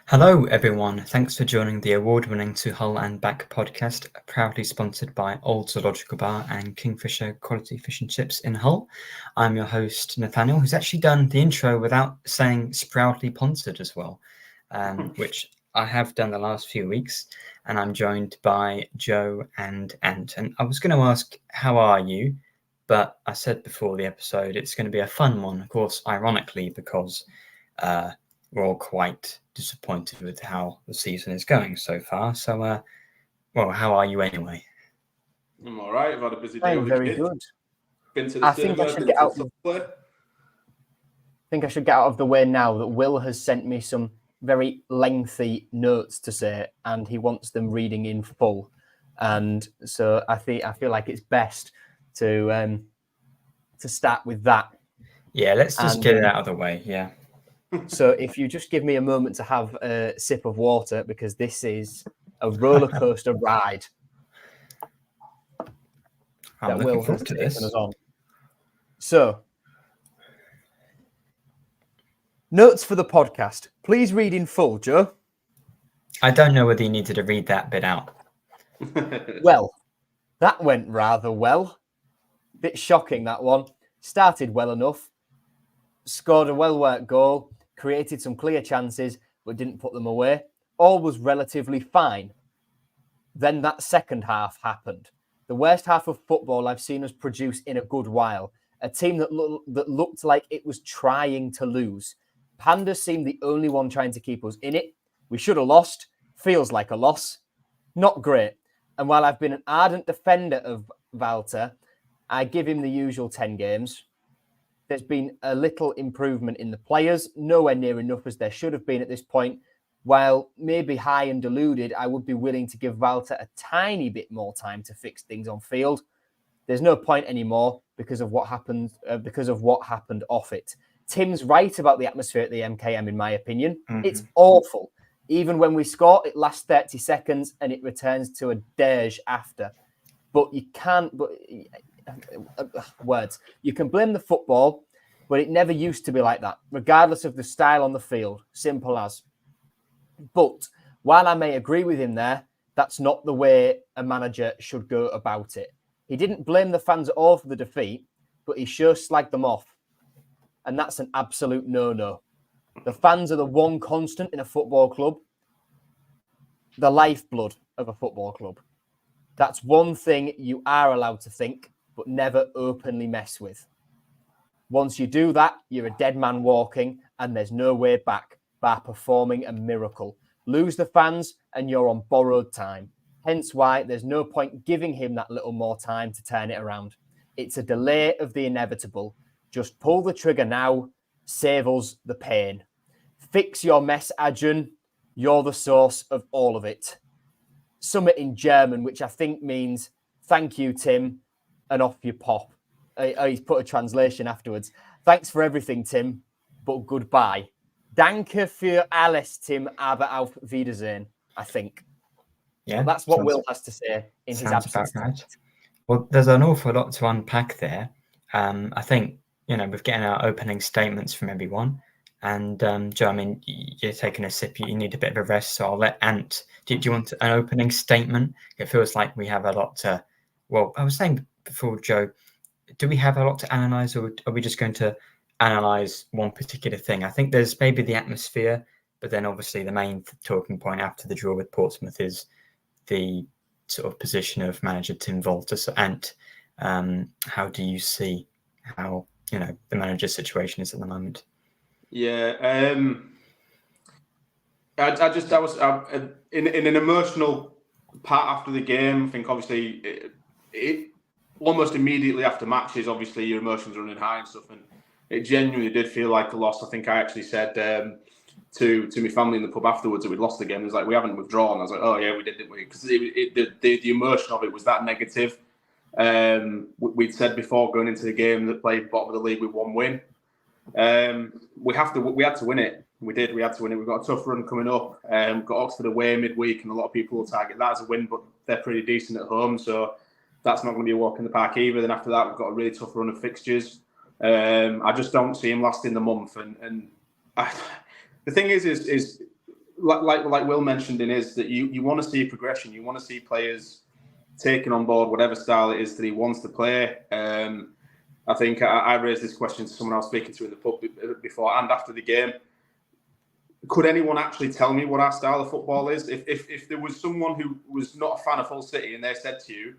Hello, everyone. Thanks for joining the award-winning To Hull and Back podcast, proudly sponsored by Old Zoological Bar and Kingfisher Quality Fish and Chips in Hull. I'm your host, Nathaniel, who's actually done the intro without saying Sproutly Poncered as well, which I have done the last few weeks. And I'm joined by Joe and Ant. And I was going to ask, how are you? But I said before the episode, it's going to be a fun one, of course, ironically, because we're all quite disappointed with how the season is going so far. So, how are you anyway? I'm all right. I've had a busy day. I'm very good. Been to the cinema, been to the play. I think I should get out of the way now that Will has sent me some very lengthy notes to say, and he wants them reading in full. And so I feel like it's best to start with that. Yeah, let's just get it out of the way. Yeah. So if you just give me a moment to have a sip of water, because this is a roller coaster ride that Will has taken us on. So, notes for the podcast. Please read in full, Joe. I don't know whether you needed to read that bit out. Well, that went rather well. Bit shocking, that one. Started well enough. Scored a well-worked goal. Created some clear chances, but didn't put them away. All was relatively fine. Then that second half happened. The worst half of football I've seen us produce in a good while. A team that looked like it was trying to lose. Pandas seemed the only one trying to keep us in it. We should have lost. Feels like a loss. Not great. And while I've been an ardent defender of Walter, I give him the usual 10 games. There's been a little improvement in the players, nowhere near enough as there should have been at this point. While maybe high and deluded, I would be willing to give Walter a tiny bit more time to fix things on field. There's no point anymore because of what happened off it. Tim's right about the atmosphere at the MKM, in my opinion. Mm-hmm. It's awful. Even when we score, it lasts 30 seconds and it returns to a dirge after. But you can't... words. You can blame the football, but it never used to be like that, regardless of the style on the field. Simple as. But while I may agree with him there, that's not the way a manager should go about it. He didn't blame the fans at all for the defeat, but he sure slagged them off. And that's an absolute no-no. The fans are the one constant in a football club, the lifeblood of a football club. That's one thing you are allowed to think, but never openly mess with. Once you do that, you're a dead man walking, and there's no way back by performing a miracle. Lose the fans, and you're on borrowed time. Hence why there's no point giving him that little more time to turn it around. It's a delay of the inevitable. Just pull the trigger now. Save us the pain. Fix your mess, Ajun. You're the source of all of it. Summit in German, which I think means thank you, Tim. And off you pop. He's put a translation afterwards. Thanks for everything, Tim, but goodbye. Danke für alles, Tim, aber auf Wiedersehen, I think. Yeah, well, that's what Will has to say in his absence. Right. Well, there's an awful lot to unpack there. I think, we're getting our opening statements from everyone. And Joe, I mean, you're taking a sip. You need a bit of a rest, so I'll let Ant. Do you want an opening statement? It feels like we have a lot to... Well, I was saying before, Joe, do we have a lot to analyse, or are we just going to analyse one particular thing? I think there's maybe the atmosphere, but then obviously the main talking point after the draw with Portsmouth is the sort of position of manager Tim Walter. So, Ant, how do you see how the manager's situation is at the moment? Yeah, I was in an emotional part after the game. I think obviously it almost immediately after matches, obviously your emotions are running high and stuff, and it genuinely did feel like a loss. I think I actually said to my family in the pub afterwards that we'd lost the game. It was like, we haven't withdrawn. I was like, oh yeah, we did, didn't we? Because the emotion of it was that negative. We'd said before going into the game that played bottom of the league with one win. We had to win it. We did. We had to win it. We've got a tough run coming up. We've got Oxford away midweek, and a lot of people will target that as a win, but they're pretty decent at home, so that's not going to be a walk in the park either. Then after that, we've got a really tough run of fixtures. I just don't see him lasting the month. And the thing is like Will mentioned in his, that you want to see progression. You want to see players taking on board whatever style it is that he wants to play. I think I raised this question to someone I was speaking to in the pub before and after the game. Could anyone actually tell me what our style of football is? If there was someone who was not a fan of Hull City and they said to you,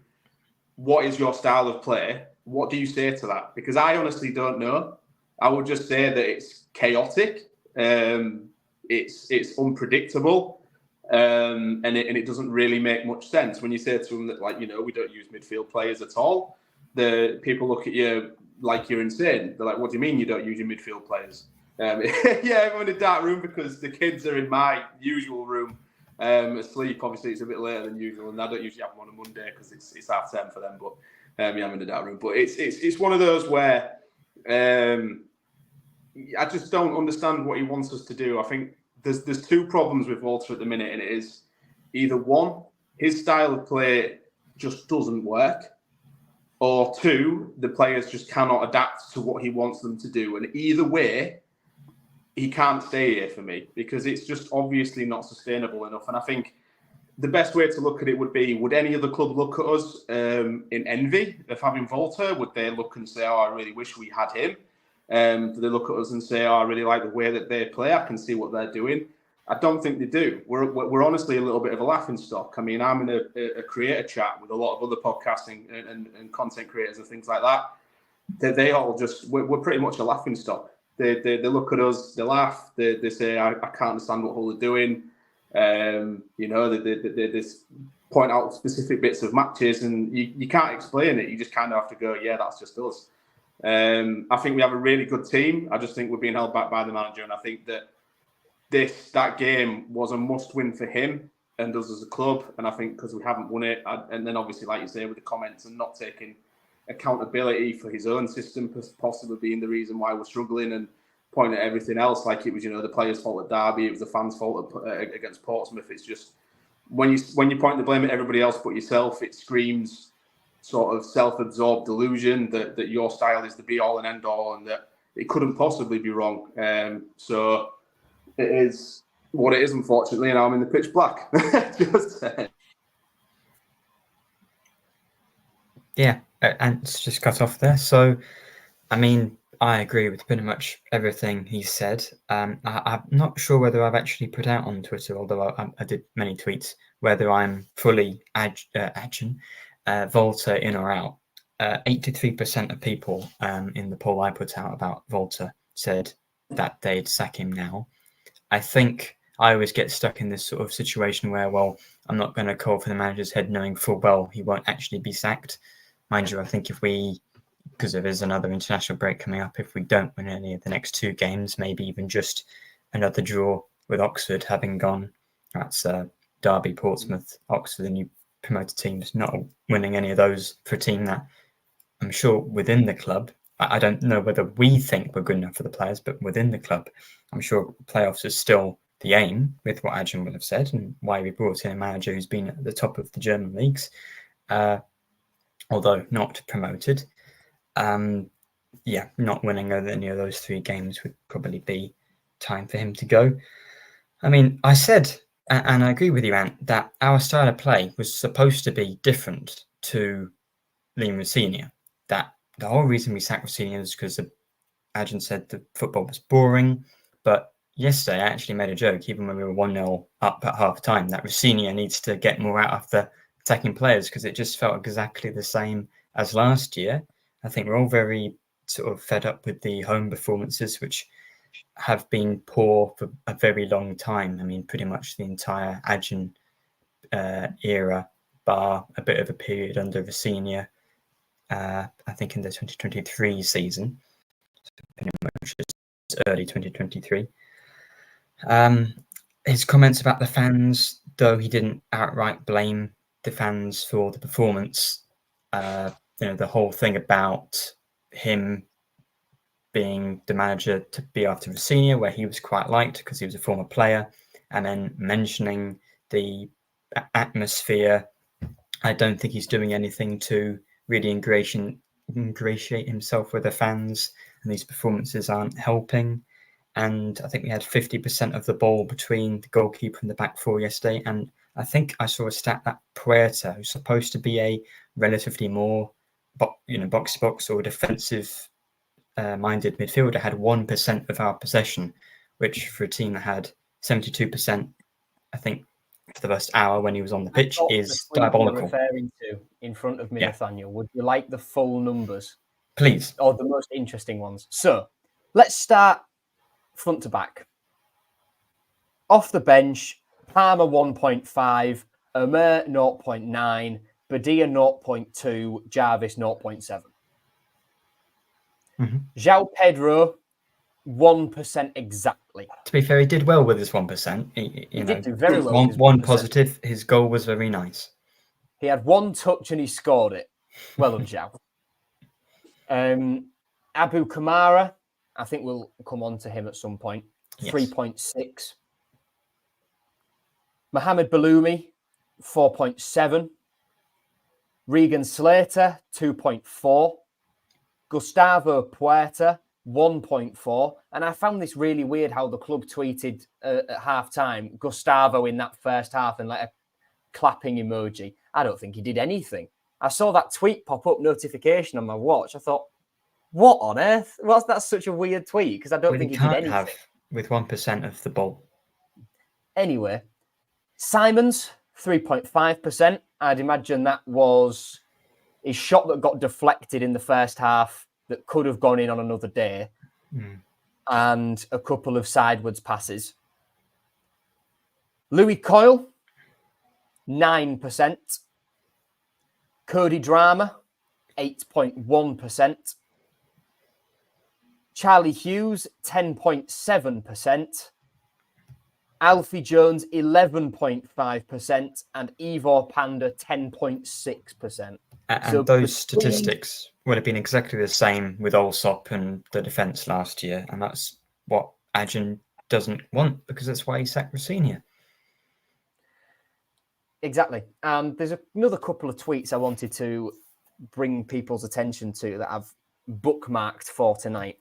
what is your style of play? What do you say to that? Because I honestly don't know. I would just say that it's chaotic. It's unpredictable. And it doesn't really make much sense when you say to them that, like, we don't use midfield players at all. The people look at you like you're insane. They're like, what do you mean you don't use your midfield players? Yeah, I'm in a dark room because the kids are in my usual room asleep. Obviously, it's a bit later than usual, and I don't usually have them on a Monday because it's 10:30 for them. But yeah, I'm in the dark room. But it's one of those where I just don't understand what he wants us to do. I think there's two problems with Walter at the minute, and it is either one, his style of play just doesn't work, or two, the players just cannot adapt to what he wants them to do. And either way, he can't stay here for me because it's just obviously not sustainable enough. And I think the best way to look at it would be, would any other club look at us in envy of having Volta? Would they look and say, oh, I really wish we had him? Do they look at us and say, oh, I really like the way that they play, I can see what they're doing? I don't think they do. We're honestly a little bit of a laughing stock. I mean, I'm in a creator chat with a lot of other podcasting and content creators and things like that. They all just, we're pretty much a laughing stock. They look at us, they laugh, they say, I can't understand what Hull are doing. They just point out specific bits of matches and you can't explain it. You just kind of have to go, yeah, that's just us. I think we have a really good team. I just think we're being held back by the manager. And I think that that game was a must-win for him and us as a club. And I think because we haven't won it, and then obviously, like you say, with the comments and not taking accountability for his own system possibly being the reason why we're struggling, and pointing at everything else like it was, the players' fault at Derby, it was the fans' fault against Portsmouth. It's just when you point the blame at everybody else but yourself, it screams sort of self-absorbed delusion that your style is the be-all and end-all and that it couldn't possibly be wrong. So it is what it is, unfortunately, and I'm in the pitch black. Yeah, and it's just cut off there. So, I mean, I agree with pretty much everything he said. I'm not sure whether I've actually put out on Twitter, although I did many tweets, whether I'm fully Volta in or out. 83% of people in the poll I put out about Volta said that they'd sack him now. I think I always get stuck in this sort of situation where, well, I'm not going to call for the manager's head knowing full well he won't actually be sacked. Mind you, I think because there is another international break coming up, if we don't win any of the next two games, maybe even just another draw with Oxford having gone, that's Derby, Portsmouth, Oxford, the new promoted teams, not winning any of those for a team that I'm sure within the club, I don't know whether we think we're good enough for the players, but within the club, I'm sure playoffs is still the aim with what Ajin would have said and why we brought in a manager who's been at the top of the German leagues, although not promoted. Not winning any of those three games would probably be time for him to go. I mean, I said, and I agree with you, Ant, that our style of play was supposed to be different to Liam Rossini. That the whole reason we sacked Rossini is because Ajin said the football was boring. But yesterday, I actually made a joke, even when we were 1-0 up at half time, that Rossini needs to get more out of the attacking players because it just felt exactly the same as last year. I think we're all very sort of fed up with the home performances, which have been poor for a very long time. I mean, pretty much the entire Ajin era, bar a bit of a period under Rossini, I think in the 2023 season, pretty much early 2023. His comments about the fans, though he didn't outright blame the fans for the performance, the whole thing about him being the manager to be after Rossini, where he was quite liked because he was a former player, and then mentioning the atmosphere, I don't think he's doing anything to really ingratiate himself with the fans, and these performances aren't helping. and I think we had 50% of the ball between the goalkeeper and the back four yesterday. And I think I saw a stat that Puerta, who's supposed to be a relatively more, box to box or defensive minded midfielder, had 1% of our possession, which for a team that had 72%, I think, for the first hour when he was on the pitch, is diabolical. You're referring to in front of me, Yeah. Nathaniel. Would you like the full numbers? Please. Or the most interesting ones? So let's start front to back. Off the bench, Palmer 1.5, Omer 0.9, Badia 0.2, Jarvis 0.7. Mm-hmm. João Pedro, 1% exactly. To be fair, he did well with his 1%. He did do very well. One positive, his goal was very nice. He had one touch and he scored it. Well done, João. Abu Kamara, I think we'll come on to him at some point. Yes. 3.6. Mohamed Baloumi, 4.7. Regan Slater, 2.4. Gustavo Puerta, 1.4. And I found this really weird how the club tweeted at half-time, Gustavo in that first half and like a clapping emoji. I don't think he did anything. I saw that tweet pop up notification on my watch. I thought, what on earth? That's such a weird tweet because I don't think he did anything. Have with 1% of the ball. Anyway, Simons, 3.5%. I'd imagine that was his shot that got deflected in the first half that could have gone in on another day, and a couple of sidewards passes. Louis Coyle, 9%. Cody Drama, 8.1%. Charlie Hughes, 10.7%. Alfie Jones, 11.5%. And Ivor Panda, 10.6%. And so those statistics would have been exactly the same with Allsop and the defence last year. And that's what Adjan doesn't want, because that's why he sacked Rossini. Exactly. There's another couple of tweets I wanted to bring people's attention to that I've bookmarked for tonight.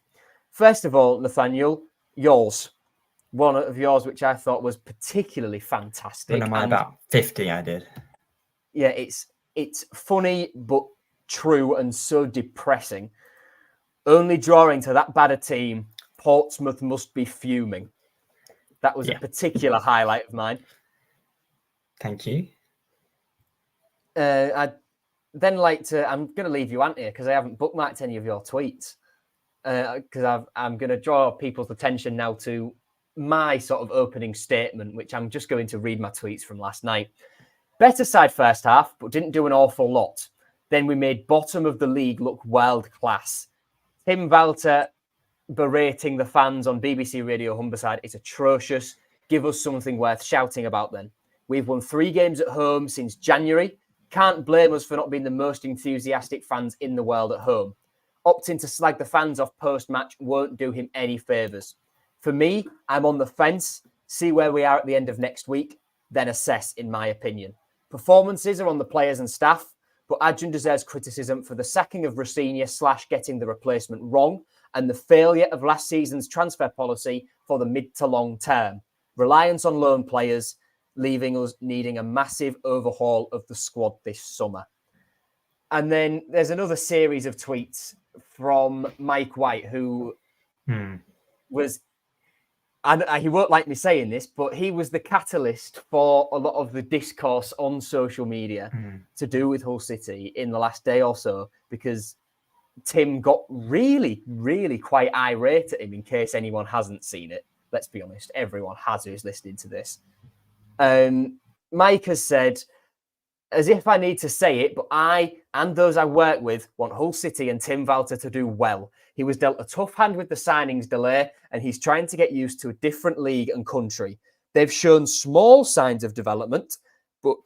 First of all, Nathaniel, yours. One of yours, which I thought was particularly fantastic. When am I about 50, I did. Yeah, it's funny, but true and so depressing. Only drawing to that bad a team, Portsmouth must be fuming. That was a particular highlight of mine. Thank you. I'd then like to, I'm going to leave you Ant here because I haven't bookmarked any of your tweets. Because I'm going to draw people's attention now to my sort of opening statement, which I'm just going to read my tweets from last night. Better side first half, but didn't do an awful lot. Then we made bottom of the league look world class. Tim Walter berating the fans on BBC Radio Humberside is atrocious. Give us something worth shouting about then. We've won 3 games at home since January. Can't blame us for not being the most enthusiastic fans in the world at home. Opting to slag the fans off post-match won't do him any favours. For me, I'm on the fence. See where we are at the end of next week, then assess, in my opinion. Performances are on the players and staff, but Adjan deserves criticism for the sacking of Rossini / getting the replacement wrong and the failure of last season's transfer policy for the mid to long term. Reliance on loan players, leaving us needing a massive overhaul of the squad this summer. And then there's another series of tweets from Mike White, who was, and he won't like me saying this, but he was the catalyst for a lot of the discourse on social media to do with Hull City in the last day or so, because Tim got really, really quite irate at him, in case anyone hasn't seen it. Let's be honest, everyone has who's listening to this. Mike has said, as if I need to say it, but I and those I work with want Hull City and Tim Walter to do well. He was dealt a tough hand with the signings delay, and he's trying to get used to a different league and country. They've shown small signs of development, but,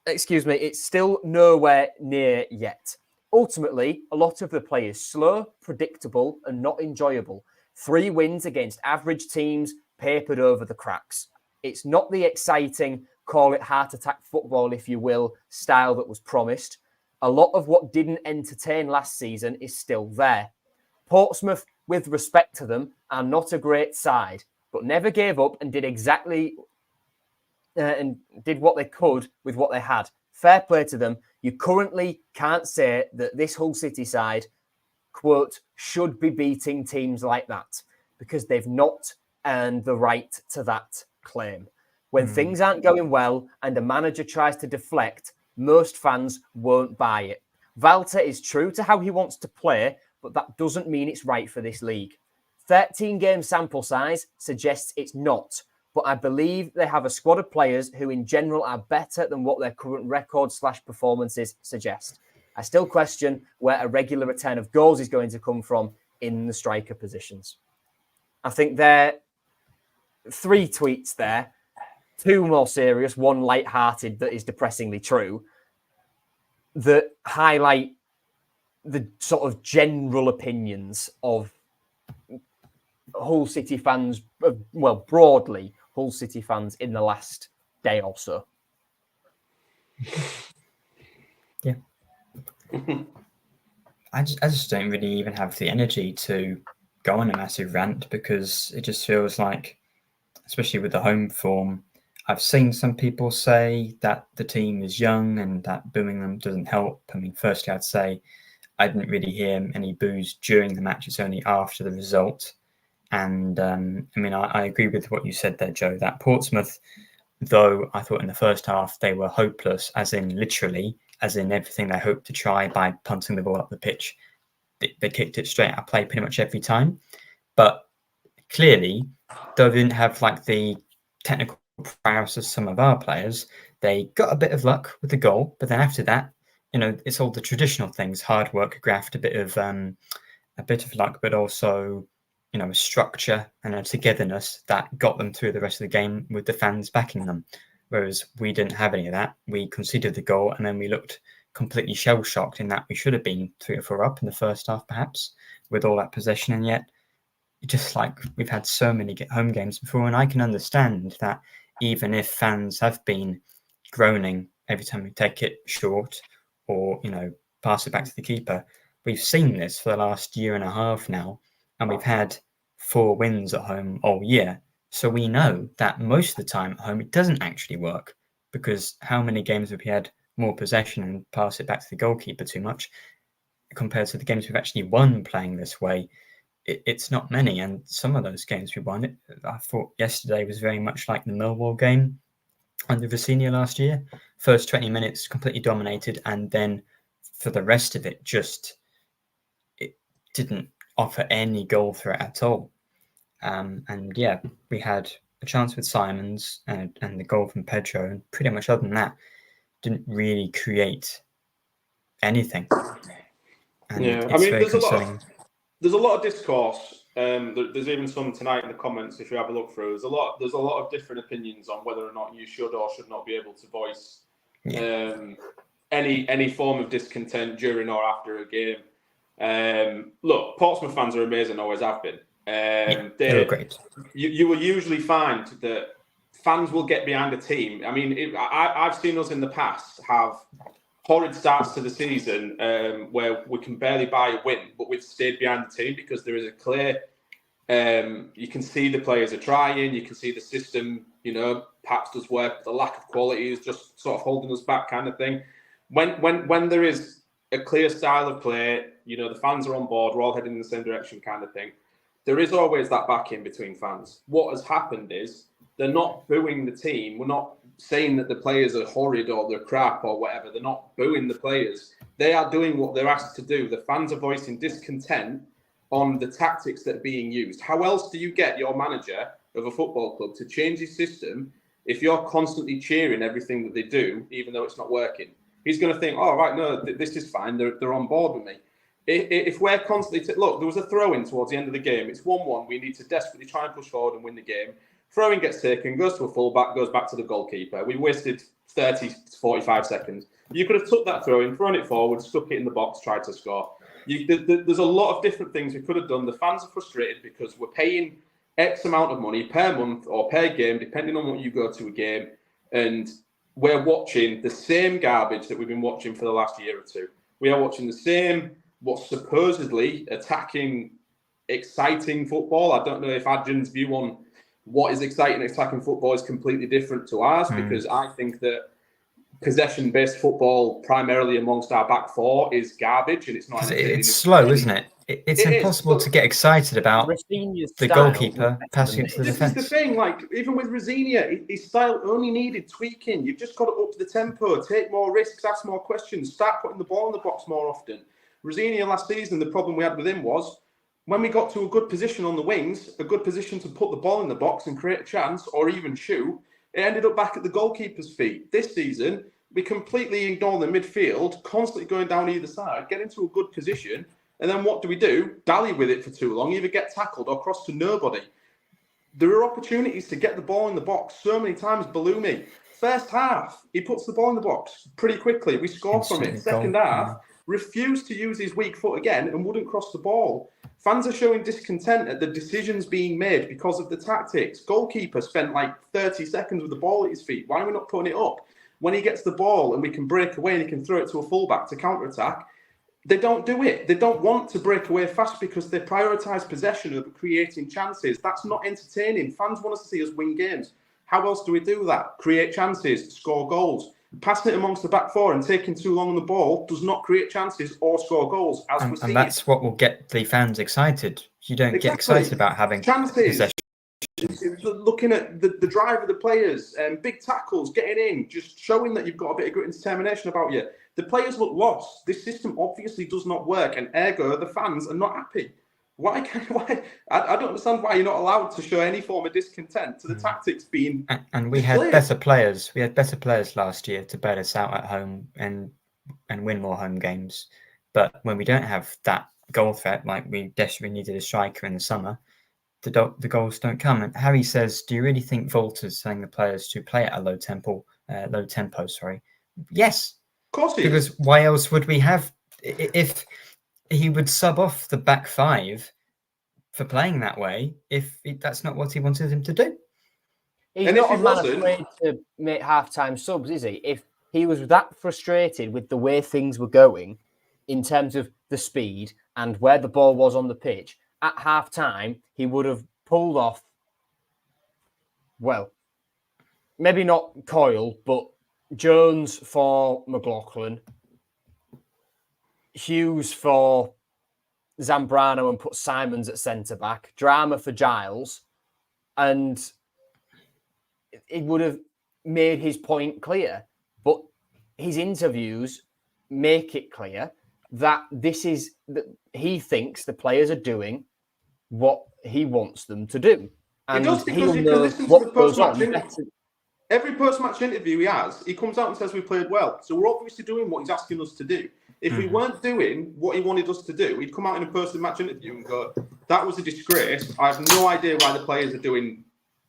it's still nowhere near yet. Ultimately, a lot of the play is slow, predictable, and not enjoyable. 3 wins against average teams, papered over the cracks. It's not the exciting, call it heart attack football, if you will, style that was promised. A lot of what didn't entertain last season is still there. Portsmouth with respect to them, are not a great side, but never gave up and did exactly and did what they could with what they had. Fair play to them. You currently can't say that this Hull City side, quote, should be beating teams like that, because they've not earned the right to that claim. When things aren't going well and a manager tries to deflect, most fans won't buy it. Walter is true to how he wants to play, but that doesn't mean it's right for this league. 13-game sample size suggests it's not, but I believe they have a squad of players who in general are better than what their current record/performances suggest. I still question where a regular return of goals is going to come from in the striker positions. I think there are 3 tweets there, 2 more serious, 1 light-hearted that is depressingly true, that highlight the sort of general opinions of Hull City fans, well, broadly, Hull City fans in the last day or so. Yeah. I just don't really even have the energy to go on a massive rant, because it just feels like, especially with the home form, I've seen some people say that the team is young and that booing them doesn't help. I mean, firstly, I'd say I didn't really hear any boos during the match. It's only after the result. And I mean, I agree with what you said there, Joe, that Portsmouth, though I thought in the first half they were hopeless, as in literally, as in everything they hoped to try by punting the ball up the pitch, they kicked it straight out of play pretty much every time. But clearly, though they didn't have like the technical prowess of some of our players, they got a bit of luck with the goal. But then after that, you know, it's all the traditional things: hard work, graft, a bit of luck, but also, you know, a structure and a togetherness that got them through the rest of the game with the fans backing them. Whereas we didn't have any of that. We conceded the goal and then we looked completely shell-shocked in that we should have been 3 or 4 up in the first half, perhaps, with all that possession. And yet, just like we've had so many home games before, and I can understand that even if fans have been groaning every time we take it short or, you know, pass it back to the keeper, we've seen this for the last year and a half now, and we've had 4 wins at home all year. So we know that most of the time at home it doesn't actually work, because how many games have we had more possession and pass it back to the goalkeeper too much compared to the games we've actually won playing this way? It's not many, and some of those games we won, I thought yesterday was very much like the Millwall game under Vecino last year. First 20 minutes completely dominated, and then for the rest of it, just it didn't offer any goal threat at all. And yeah, we had a chance with Simons and the goal from Pedro, and pretty much other than that, didn't really create anything. And yeah, it's very concerning. There's a lot of discourse. There's even some tonight in the comments. If you have a look through, there's a lot of different opinions on whether or not you should or should not be able to voice any form of discontent during or after a game. Look, Portsmouth fans are amazing, always have been. They were great. You will usually find that fans will get behind a team. I mean, I've seen us in the past have horrid starts to the season where we can barely buy a win, but we've stayed behind the team because there is a clear. You can see the players are trying. You can see the system, you know, perhaps does work. The lack of quality is just sort of holding us back, kind of thing. When there is a clear style of play, you know, the fans are on board. We're all heading in the same direction, kind of thing. There is always that back-in between fans. What has happened is they're not booing the team. We're not saying that the players are horrid or they're crap or whatever. They're not booing the players. They are doing what they're asked to do. The fans are voicing discontent on the tactics that are being used. How else do you get your manager of a football club to change his system if you're constantly cheering everything that they do, even though it's not working? He's going to think, oh, right, no, this is fine. They're on board with me. If we're constantly... Look, there was a throw-in towards the end of the game. It's 1-1. We need to desperately try and push forward and win the game. Throw-in gets taken, goes to a full-back, goes back to the goalkeeper. We wasted 30 to 45 seconds. You could have took that throw-in, thrown it forward, stuck it in the box, tried to score. There's a lot of different things we could have done. The fans are frustrated because we're paying X amount of money per month or per game, depending on what you go to a game, and we're watching the same garbage that we've been watching for the last year or two. We are watching the same, what's supposedly attacking exciting football. I don't know if Adrian's view on what is exciting and exciting football is completely different to ours, because I think that possession-based football, primarily amongst our back four, is garbage, and it's not entertaining. It's slow, isn't it? It's impossible to get excited about the goalkeeper passing it to the defence. This is the thing, like, even with Rosinia, his style only needed tweaking. You've just got to up the tempo, take more risks, ask more questions, start putting the ball in the box more often. Rosinia last season, the problem we had with him was, when we got to a good position on the wings, a good position to put the ball in the box and create a chance, or even shoot, it ended up back at the goalkeeper's feet. This season, we completely ignore the midfield, constantly going down either side, get into a good position, and then what do? Dally with it for too long, either get tackled or cross to nobody. There are opportunities to get the ball in the box so many times. Bellumi, first half, he puts the ball in the box pretty quickly. We score from it. Second half, refused to use his weak foot again and wouldn't cross the ball. Fans are showing discontent at the decisions being made because of the tactics. Goalkeeper spent like 30 seconds with the ball at his feet. Why are we not putting it up? When he gets the ball and we can break away and he can throw it to a fullback to counter-attack, they don't do it. They don't want to break away fast because they prioritise possession over creating chances. That's not entertaining. Fans want to see us win games. How else do we do that? Create chances, score goals. Passing it amongst the back four and taking too long on the ball does not create chances or score goals. And that's what will get the fans excited. You don't get excited about having chances. Looking at the drive of the players, big tackles, getting in, just showing that you've got a bit of grit and determination about you. The players look lost. This system obviously does not work, and ergo, the fans are not happy. Why? I don't understand why you're not allowed to show any form of discontent to the tactics being. And we had better players. We had better players last year to bail us out at home and win more home games. But when we don't have that goal threat, like we desperately needed a striker in the summer, the goals don't come. And Harry says, "Do you really think Volta's telling the players to play at a low tempo?" Yes, of course he is. Because why else would we have? If he would sub off the back five for playing that way, if that's not what he wanted him to do. He's not a man afraid to make half-time subs, is he? If he was that frustrated with the way things were going in terms of the speed and where the ball was on the pitch, at half-time, he would have pulled off, well, maybe not Coyle, but Jones for McLaughlin, Hughes for Zambrano, and put Simons at centre-back, Drama for Giles, and it would have made his point clear. But his interviews make it clear that he thinks the players are doing what he wants them to do. And he does, because you can listen to the post-match interview. Every post-match interview he has, he comes out and says we played well. So we're obviously doing what he's asking us to do. If we weren't doing what he wanted us to do, he'd come out in a post-match interview and go, that was a disgrace. I have no idea why the players are doing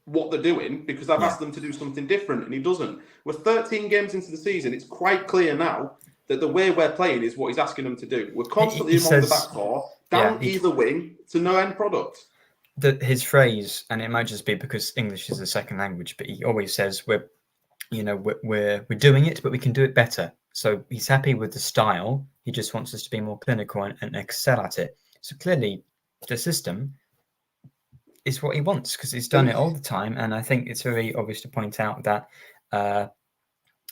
what they're doing, because I've asked them to do something different, and he doesn't. We're 13 games into the season. It's quite clear now that the way we're playing is what he's asking them to do. We're constantly among the back four, down either wing, to no end product. His phrase, and it might just be because English is a second language, but he always says we're doing it, but we can do it better. So he's happy with the style. He just wants us to be more clinical and excel at it. So clearly, the system is what he wants, because he's done it all the time. And I think it's very obvious to point out that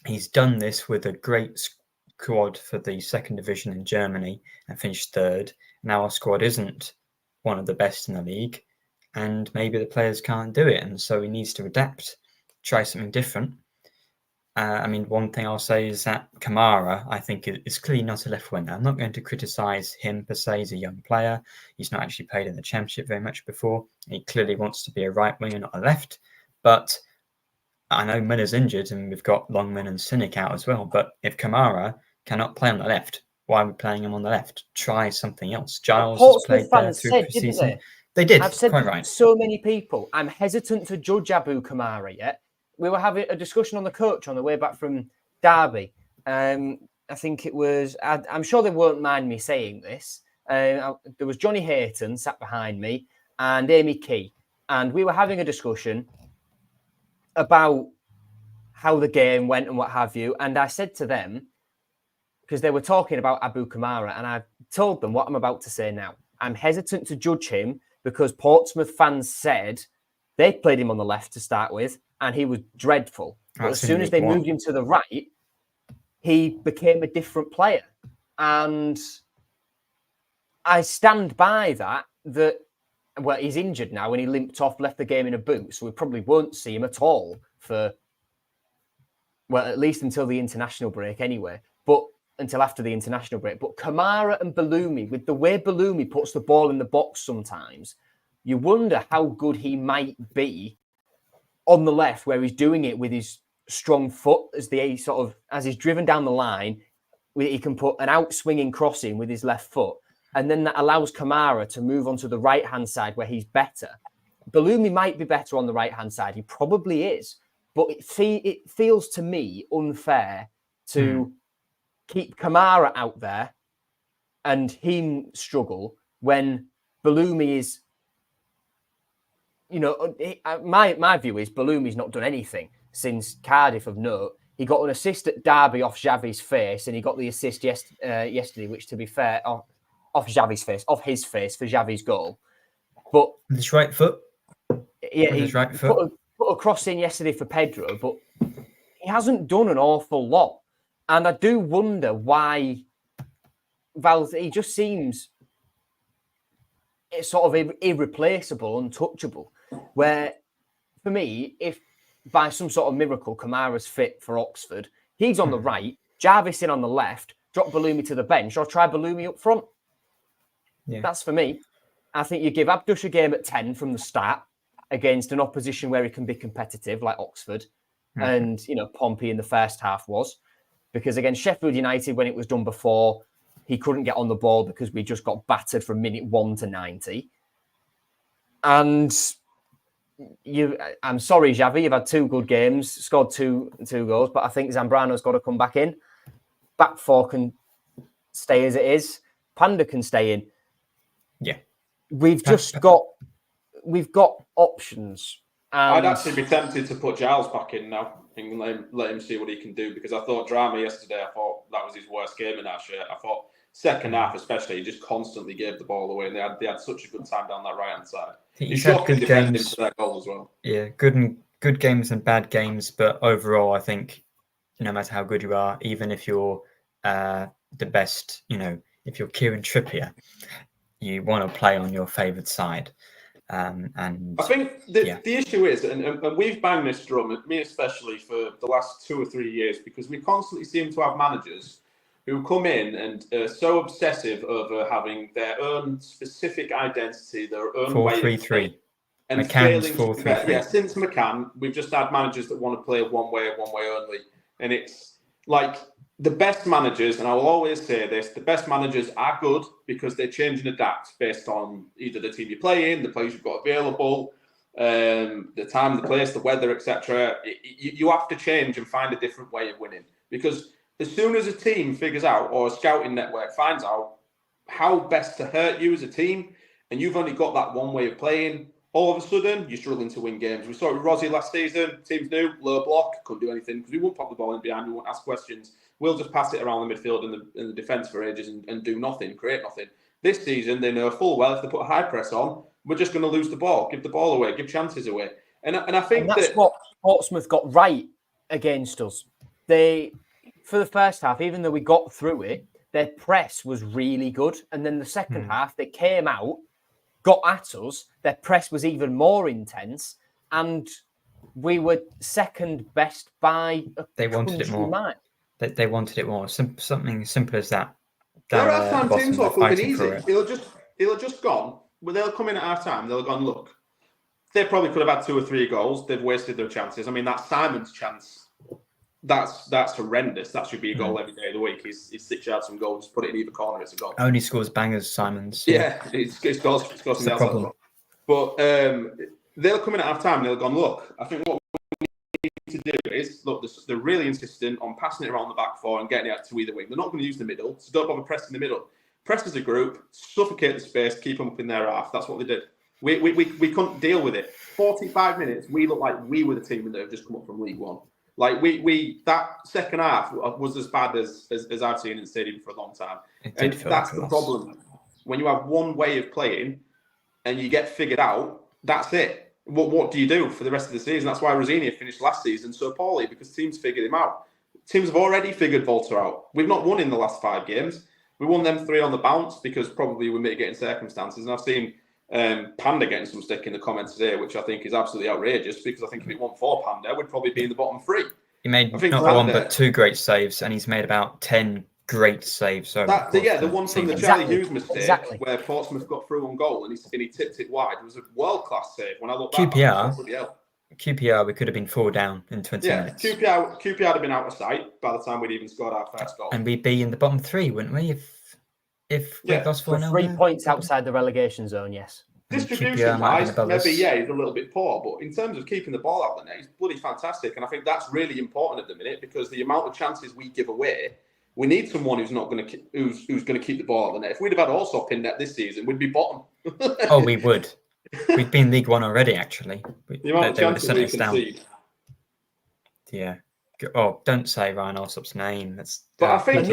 he's done this with a great squad for the second division in Germany and finished third. Now our squad isn't one of the best in the league, and maybe the players can't do it, and so he needs to adapt, try something different. One thing I'll say is that Kamara, I think, is clearly not a left winger. I'm not going to criticise him per se. He's a young player. He's not actually played in the Championship very much before. He clearly wants to be a right winger, not a left. But I know Miller's injured, and we've got Longman and Cynic out as well. But if Kamara cannot play on the left, why are we playing him on the left? Try something else. Giles has played there through pre-season. They did. I've said quite right. So many people. I'm hesitant to judge Abu Kamara yet. We were having a discussion on the coach on the way back from Derby. I think it was. I'm sure they won't mind me saying this. There was Johnny Hayton sat behind me and Amy Key, and we were having a discussion about how the game went and what have you. And I said to them, because they were talking about Abu Kamara, and I told them what I'm about to say now. I'm hesitant to judge him because Portsmouth fans said they played him on the left to start with, and he was dreadful. But as soon as they moved him to the right, he became a different player. And I stand by that, well, he's injured now and he limped off, left the game in a boot. So we probably won't see him at all for, well, at least until the international break anyway. But until after the international break. But Kamara and Bellumi, with the way Bellumi puts the ball in the box sometimes, you wonder how good he might be on the left, where he's doing it with his strong foot as he's driven down the line. He can put an out-swinging cross in with his left foot, and then that allows Kamara to move onto the right-hand side where he's better. Bellumi might be better on the right-hand side. He probably is. But it feels to me unfair to keep Kamara out there and him struggle when Bellumi is, my view is Bellumi's not done anything since Cardiff of note. He got an assist at Derby off Xavi's face, and he got the assist yesterday, which, to be fair, off Xavi's face, off his face for Xavi's goal. But his right foot. Yeah, he put a cross in yesterday for Pedro, but he hasn't done an awful lot. And I do wonder why he just seems sort of irreplaceable, untouchable. Where, for me, if by some sort of miracle Kamara's fit for Oxford, he's on the right, Jarvis in on the left, drop Bellumi to the bench, or try Bellumi up front. Yeah. That's for me. I think you give Abdush a game at 10 from the start against an opposition where he can be competitive, like Oxford, and Pompey in the first half was. Because against Sheffield United, when it was done before, he couldn't get on the ball because we just got battered from minute 1 to 90. And I'm sorry, Xavi, you've had 2 good games, scored two goals, but I think Zambrano's got to come back in. Back 4 can stay as it is. Panda can stay in. Yeah. We've got options. I'd actually be tempted to put Giles back in now and let him see what he can do, because I thought Drama yesterday, I thought that was his worst game in our shirt. I thought second half especially, he just constantly gave the ball away, and they had such a good time down that right-hand side. He's had good games for that goal as well. Yeah, good games and bad games, but overall I think no matter how good you are, even if you're the best, if you're Kieran Trippier, you want to play on your favoured side. And I think the issue is, and we've banged this drum, me especially, for the last 2 or 3 years, because we constantly seem to have managers who come in and are so obsessive over having their own specific identity, their own 4-3-3. And McCann's 4-3-3. Yeah, since McCann, we've just had managers that want to play one way only. And it's like the best managers, and I will always say this, the best managers are good because they change and adapt based on either the team you play in, the players you've got available, the time, the place, the weather, etc. You have to change and find a different way of winning, because as soon as a team figures out, or a scouting network finds out how best to hurt you as a team, and you've only got that one way of playing, all of a sudden you're struggling to win games. We saw it with Rossi last season. Teams knew, low block, couldn't do anything because we won't pop the ball in behind, we won't ask questions. We'll just pass it around the midfield and the defence for ages and do nothing, create nothing. This season, they know full well if they put a high press on, we're just going to lose the ball, give the ball away, give chances away. And I think that's what Portsmouth got right against us. They, for the first half, even though we got through it, their press was really good. And then the second half, they came out, got at us, their press was even more intense, and we were second best by a They wanted it more. Mile. They wanted it more. Something simple as that. There are times teams are looking easy. They'll have just gone. Well, they'll come in at half time. They'll have gone, look, they probably could have had 2 or 3 goals. They've wasted their chances. I mean, that Simon's chance, that's horrendous. That should be a goal every day of the week. He's 6 yards from goal. Just put it in either corner. It's a goal. Only scores bangers, Simon's. Yeah, it's scores from the outside as well. But they'll come in at half time. They'll have gone, look, I think what to do is, look, they're really insistent on passing it around the back 4 and getting it to either wing. They're not going to use the middle, so don't bother pressing the middle. Press as a group, suffocate the space, keep them up in their half. That's what they did. We couldn't deal with it. 45 minutes, we looked like we were the team that have just come up from League One. Like that second half was as bad as I've seen in the stadium for a long time. And that's the problem. When you have one way of playing and you get figured out, that's it. What do you do for the rest of the season? That's why Rosini finished last season so poorly, because teams figured him out. Teams have already figured Volta out. We've not won in the last 5 games. We won them 3 on the bounce because probably we're mitigating circumstances. And I've seen Panda getting some stick in the comments today, which I think is absolutely outrageous, because I think if it weren't for Panda, we'd probably be in the bottom 3. He made not Panda, one but 2 great saves, and he's made about 10 great saves. So the one from the Charlie Hughes mistake where Portsmouth got through on goal and he tipped it wide was a world-class save. When I look back, QPR, we could have been 4 down in 20 minutes. QPR had been out of sight by the time we'd even scored our first goal. And we'd be in the bottom 3, wouldn't we? If we lost 4-0. 3 points outside the relegation zone, yes. Distribution-wise, maybe, he's a little bit poor, but in terms of keeping the ball out of the net, he's bloody fantastic. And I think that's really important at the minute, because the amount of chances we give away, we need someone who's not going to who's going to keep the ball out of the net. If we'd have had Allsop in net this season, we'd be bottom. Oh, we would. We'd be in League One already, actually. The amount of chances we concede. Yeah. Oh, don't say Ryan Allsop's name. That's. But I think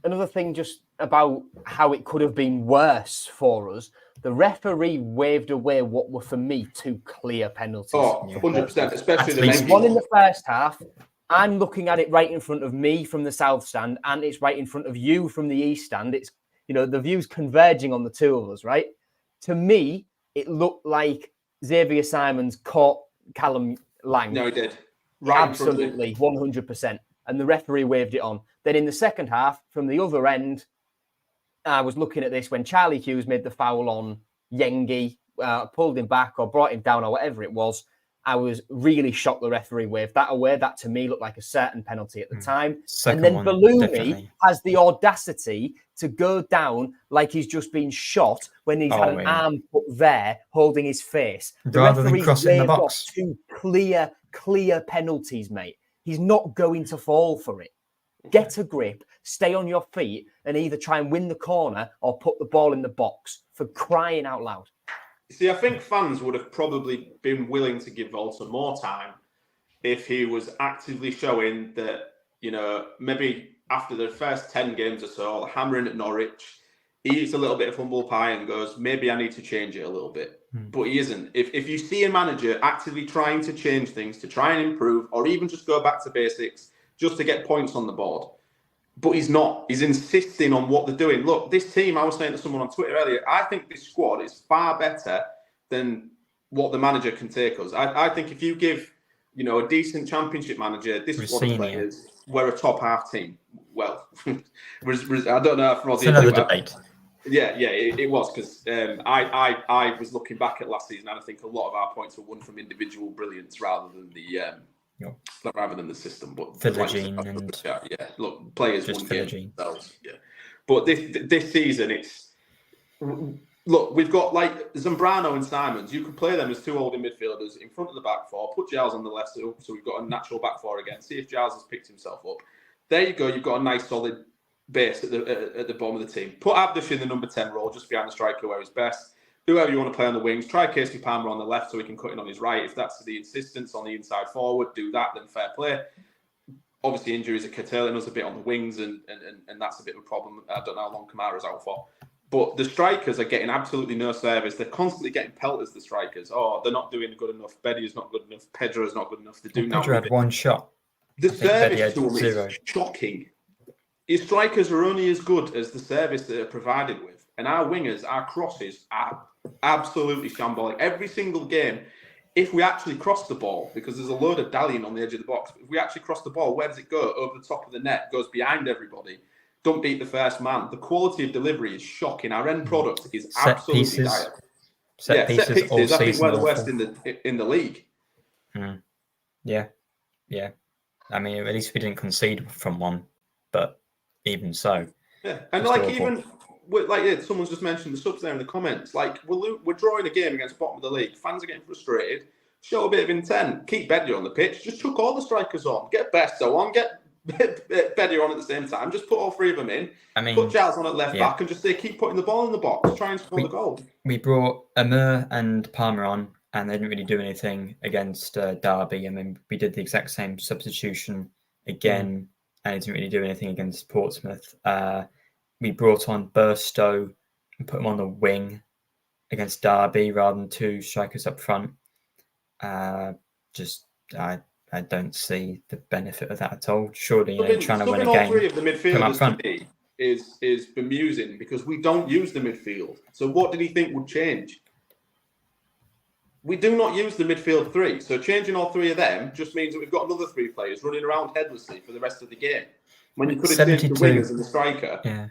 another thing just about how it could have been worse for us. The referee waved away what were, for me, 2 clear penalties. Oh, 100%, especially the main one in the first half. I'm looking at it right in front of me from the south stand, and it's right in front of you from the east stand. It's, the view's converging on the 2 of us, right? To me, it looked like Xavier Simons caught Callum Lang. No, he did. Right, absolutely, 100%. And the referee waved it on. Then in the second half, from the other end, I was looking at this when Charlie Hughes made the foul on Yengi, pulled him back or brought him down or whatever it was. I was really shocked the referee waved that away. That to me looked like a certain penalty at the time. Second and then Bellumi definitely has the audacity to go down like he's just been shot when he's had an arm put there holding his face. Rather than crossing the box. 2 clear penalties, mate. He's not going to fall for it. Get a grip, stay on your feet, and either try and win the corner or put the ball in the box, for crying out loud. See, I think fans would have probably been willing to give Volta more time if he was actively showing that, maybe after the first 10 games or so, hammering at Norwich, he eats a little bit of humble pie and goes, maybe I need to change it a little bit. But he isn't. If you see a manager actively trying to change things, to try and improve, or even just go back to basics, just to get points on the board, but he's not. He's insisting on what they're doing. Look, this team, I was saying to someone on Twitter earlier, I think this squad is far better than what the manager can take us. I think if you give, a decent championship manager, this squad of players, we're a top half team. Well, I don't know if Rosie... It's another debate. Yeah, it was, because I was looking back at last season, and I think a lot of our points were won from individual brilliance rather than the system. But Philogene and look, players just won games themselves. Yeah, but this season, we've got like Zambrano and Simons. You could play them as 2 holding midfielders in front of the back 4. Put Giles on the left, so we've got a natural back 4 again. See if Giles has picked himself up. There you go. You've got a nice solid base at the bottom of the team. Put Abdish in the number 10 role, just behind the striker where he's best. Whoever you want to play on the wings, try Casey Palmer on the left so he can cut in on his right. If that's the insistence on the inside forward, do that, then fair play. Obviously, injuries are curtailing us a bit on the wings, and that's a bit of a problem. I don't know how long Kamara's out for. But the strikers are getting absolutely no service. They're constantly getting pelters, the strikers. Oh, they're not doing good enough. Betty is not good enough. Pedro is not good enough. Pedro had 1 shot. The service to him is shocking. His strikers are only as good as the service they're provided with. And our wingers, our crosses are absolutely shambolic. Every single game, if we actually cross the ball, because there's a load of dallying on the edge of the box, if we actually cross the ball, where does it go? Over the top of the net, goes behind everybody. Don't beat the first man. The quality of delivery is shocking. Our end product is absolutely dire. Set pieces. I think we're the worst in the league. Yeah. I mean, at least we didn't concede from one, but even so. Yeah, and someone's just mentioned the subs there in the comments. Like, we're drawing a game against the bottom of the league. Fans are getting frustrated. Show a bit of intent. Keep Beddy on the pitch. Just chuck all the strikers on. Get Besto on. Get Beddy on at the same time. Just put all 3 of them in. I mean, put Giles on at left back and just say keep putting the ball in the box. Try and score the goal. We brought Amir and Palmer on, and they didn't really do anything against Derby. I mean, we did the exact same substitution again, and it didn't really do anything against Portsmouth. We brought on Burstow and put him on the wing against Derby rather than 2 strikers up front. I don't see the benefit of that at all. Surely, you're trying to win a game. All 3 of the midfielders to me is bemusing because we don't use the midfield. So what did he think would change? We do not use the midfield 3. So changing all 3 of them just means that we've got another 3 players running around headlessly for the rest of the game. When you could have changed the wingers and the striker. Yeah.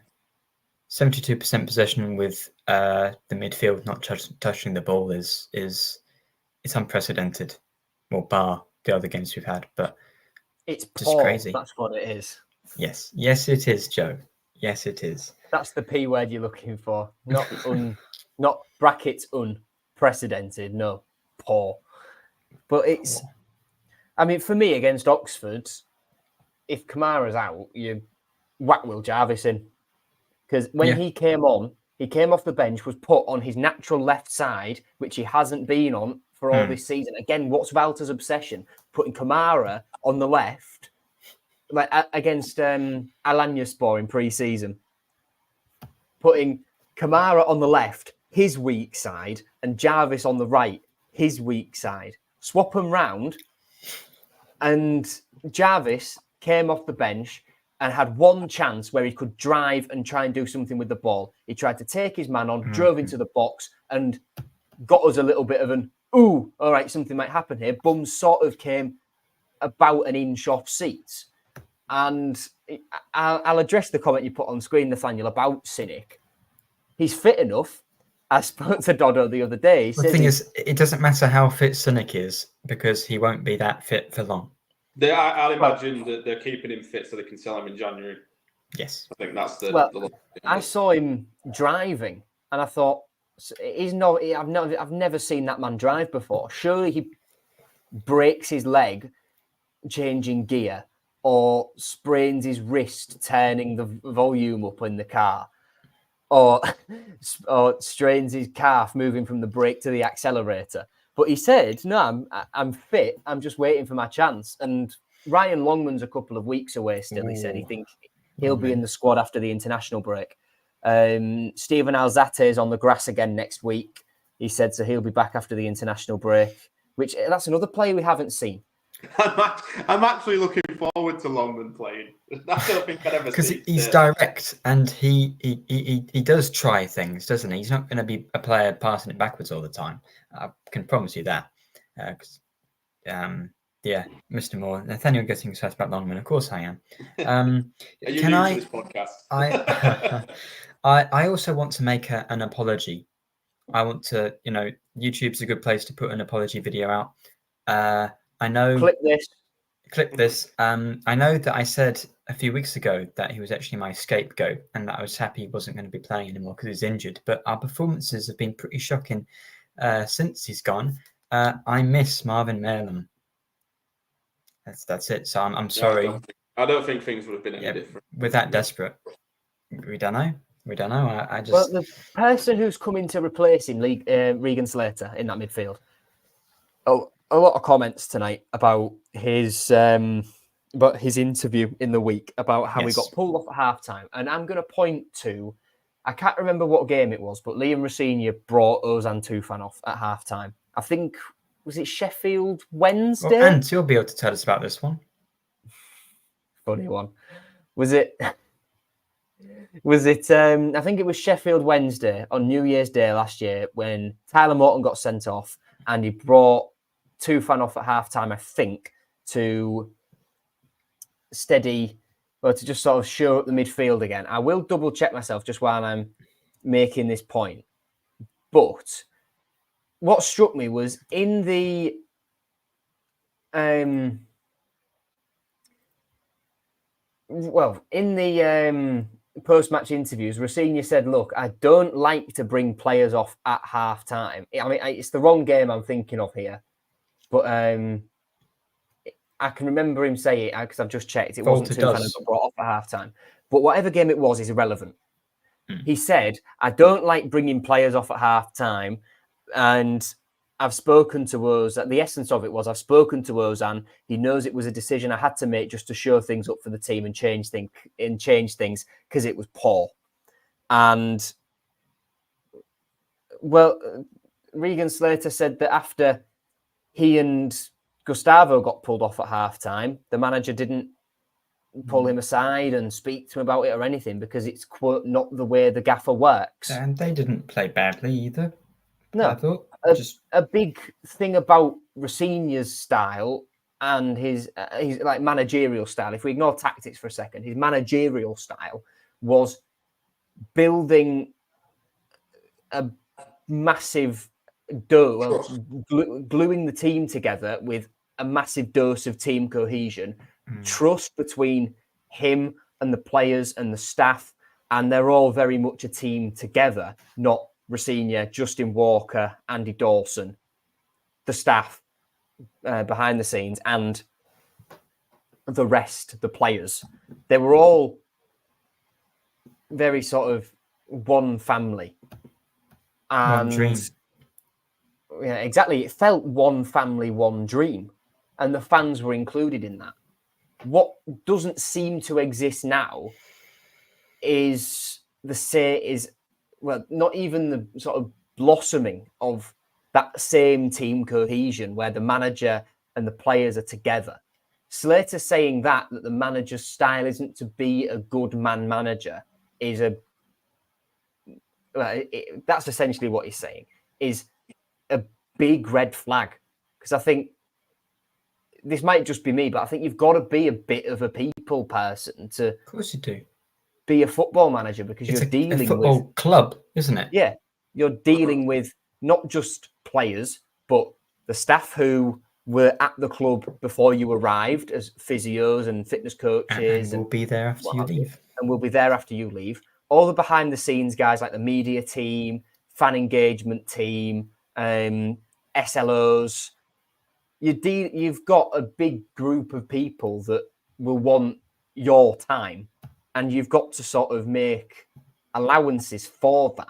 72% possession with the midfield not touching the ball is unprecedented. Well, bar the other games we've had, but it's just crazy. That's what it is. Yes, it is, Joe. Yes, it is. That's the P word you're looking for. Not not brackets unprecedented. No, poor. But it's. I mean, for me against Oxford, if Kamara's out, you whack Will Jarvis in. Because when he came off the bench, was put on his natural left side, which he hasn't been on for all this season. Again, what's Walter's obsession? Putting Kamara on the left, like against Alanyaspor in pre-season. Putting Kamara on the left, his weak side, and Jarvis on the right, his weak side. Swap them round, and Jarvis came off the bench and had one chance where he could drive and try and do something with the ball. He tried to take his man on, drove into the box, and got us a little bit of an, ooh, all right, something might happen here. Bums sort of came about an inch off seats. And I'll address the comment you put on screen, Nathaniel, about Cynic. He's fit enough. I spoke to Dodo the other day. The thing is, it doesn't matter how fit Cynic is because he won't be that fit for long. I'll imagine that they're keeping him fit so they can sell him in January. Yes. I think that's the I saw him driving and I thought, I've never seen that man drive before. Surely he breaks his leg changing gear or sprains his wrist turning the volume up in the car or strains his calf moving from the brake to the accelerator. But he said, no, I'm fit. I'm just waiting for my chance. And Ryan Longman's a couple of weeks away still, he said. He thinks he'll be in the squad after the international break. Stephen Alzate's on the grass again next week. He said, so he'll be back after the international break, which that's another player we haven't seen. I'm actually looking forward to Longman playing. I don't think I'd ever see. Because he's direct and he does try things, doesn't he? He's not going to be a player passing it backwards all the time. I can promise you that. Mr. Moore, Nathaniel getting excited about Longman. Of course I am. Are you new to this podcast? I also want to make an apology. I want to, YouTube's a good place to put an apology video out. I know. Clip this. I know that I said a few weeks ago that he was actually my scapegoat and that I was happy he wasn't going to be playing anymore because he's injured. But our performances have been pretty shocking since he's gone. I miss Marvin Merlam. That's it. So I'm sorry. I don't think things would have been any different. We're that desperate. We don't know. I just. Well, the person who's coming to replace him, Regan Slater, in that midfield. Oh. A lot of comments tonight about his interview in the week about how he got pulled off at halftime. And I'm going to point to, I can't remember what game it was, but Liam Rosenior brought Ozan Tufan off at halftime. I think, was it Sheffield Wednesday? Well, and you'll be able to tell us about this one. Funny one. Was it, I think it was Sheffield Wednesday on New Year's Day last year when Tyler Morton got sent off and he brought Tufan off at halftime, I think, to steady or to just sort of show up the midfield again. I will double check myself just while I'm making this point. But what struck me was in the post-match interviews, Rosenior said, look, I don't like to bring players off at halftime. I mean, it's the wrong game I'm thinking of here. But I can remember him saying it because I've just checked. It wasn't Tufan who got brought off at halftime. But whatever game it was is irrelevant. He said, I don't like bringing players off at halftime. And I've spoken to Ozan. The essence of it was I've spoken to Ozan. He knows it was a decision I had to make just to show things up for the team and change things because it was poor. And Well, Regan Slater said that after he and Gustavo got pulled off at halftime, the manager didn't pull him aside and speak to him about it or anything because it's, quote, not the way the gaffer works. And they didn't play badly either. No. I thought. A big thing about Rosinha's style and his like managerial style, if we ignore tactics for a second, his managerial style was building a massive gluing the team together with a massive dose of team cohesion, trust between him and the players and the staff, and they're all very much a team together, not Rosinha, Justin Walker, Andy Dawson, the staff behind the scenes, and the rest, the players. They were all very sort of one family. And one dream. Yeah, exactly. It felt one family, one dream. And the fans were included in that. What doesn't seem to exist now is not even the sort of blossoming of that same team cohesion where the manager and the players are together. Slater saying that the manager's style isn't to be a good man manager is that's essentially what he's saying, is a big red flag. Because I think this might just be me, but I think you've got to be a bit of a people person to, of course you do, be a football manager, because it's you're dealing a football with club, isn't it? Yeah, you're dealing with not just players, but the staff who were at the club before you arrived as physios and fitness coaches, and will be there after you leave. And will be there after you leave. All the behind the scenes guys like the media team, fan engagement team, SLOs. You've got a big group of people that will want your time, and you've got to sort of make allowances for that.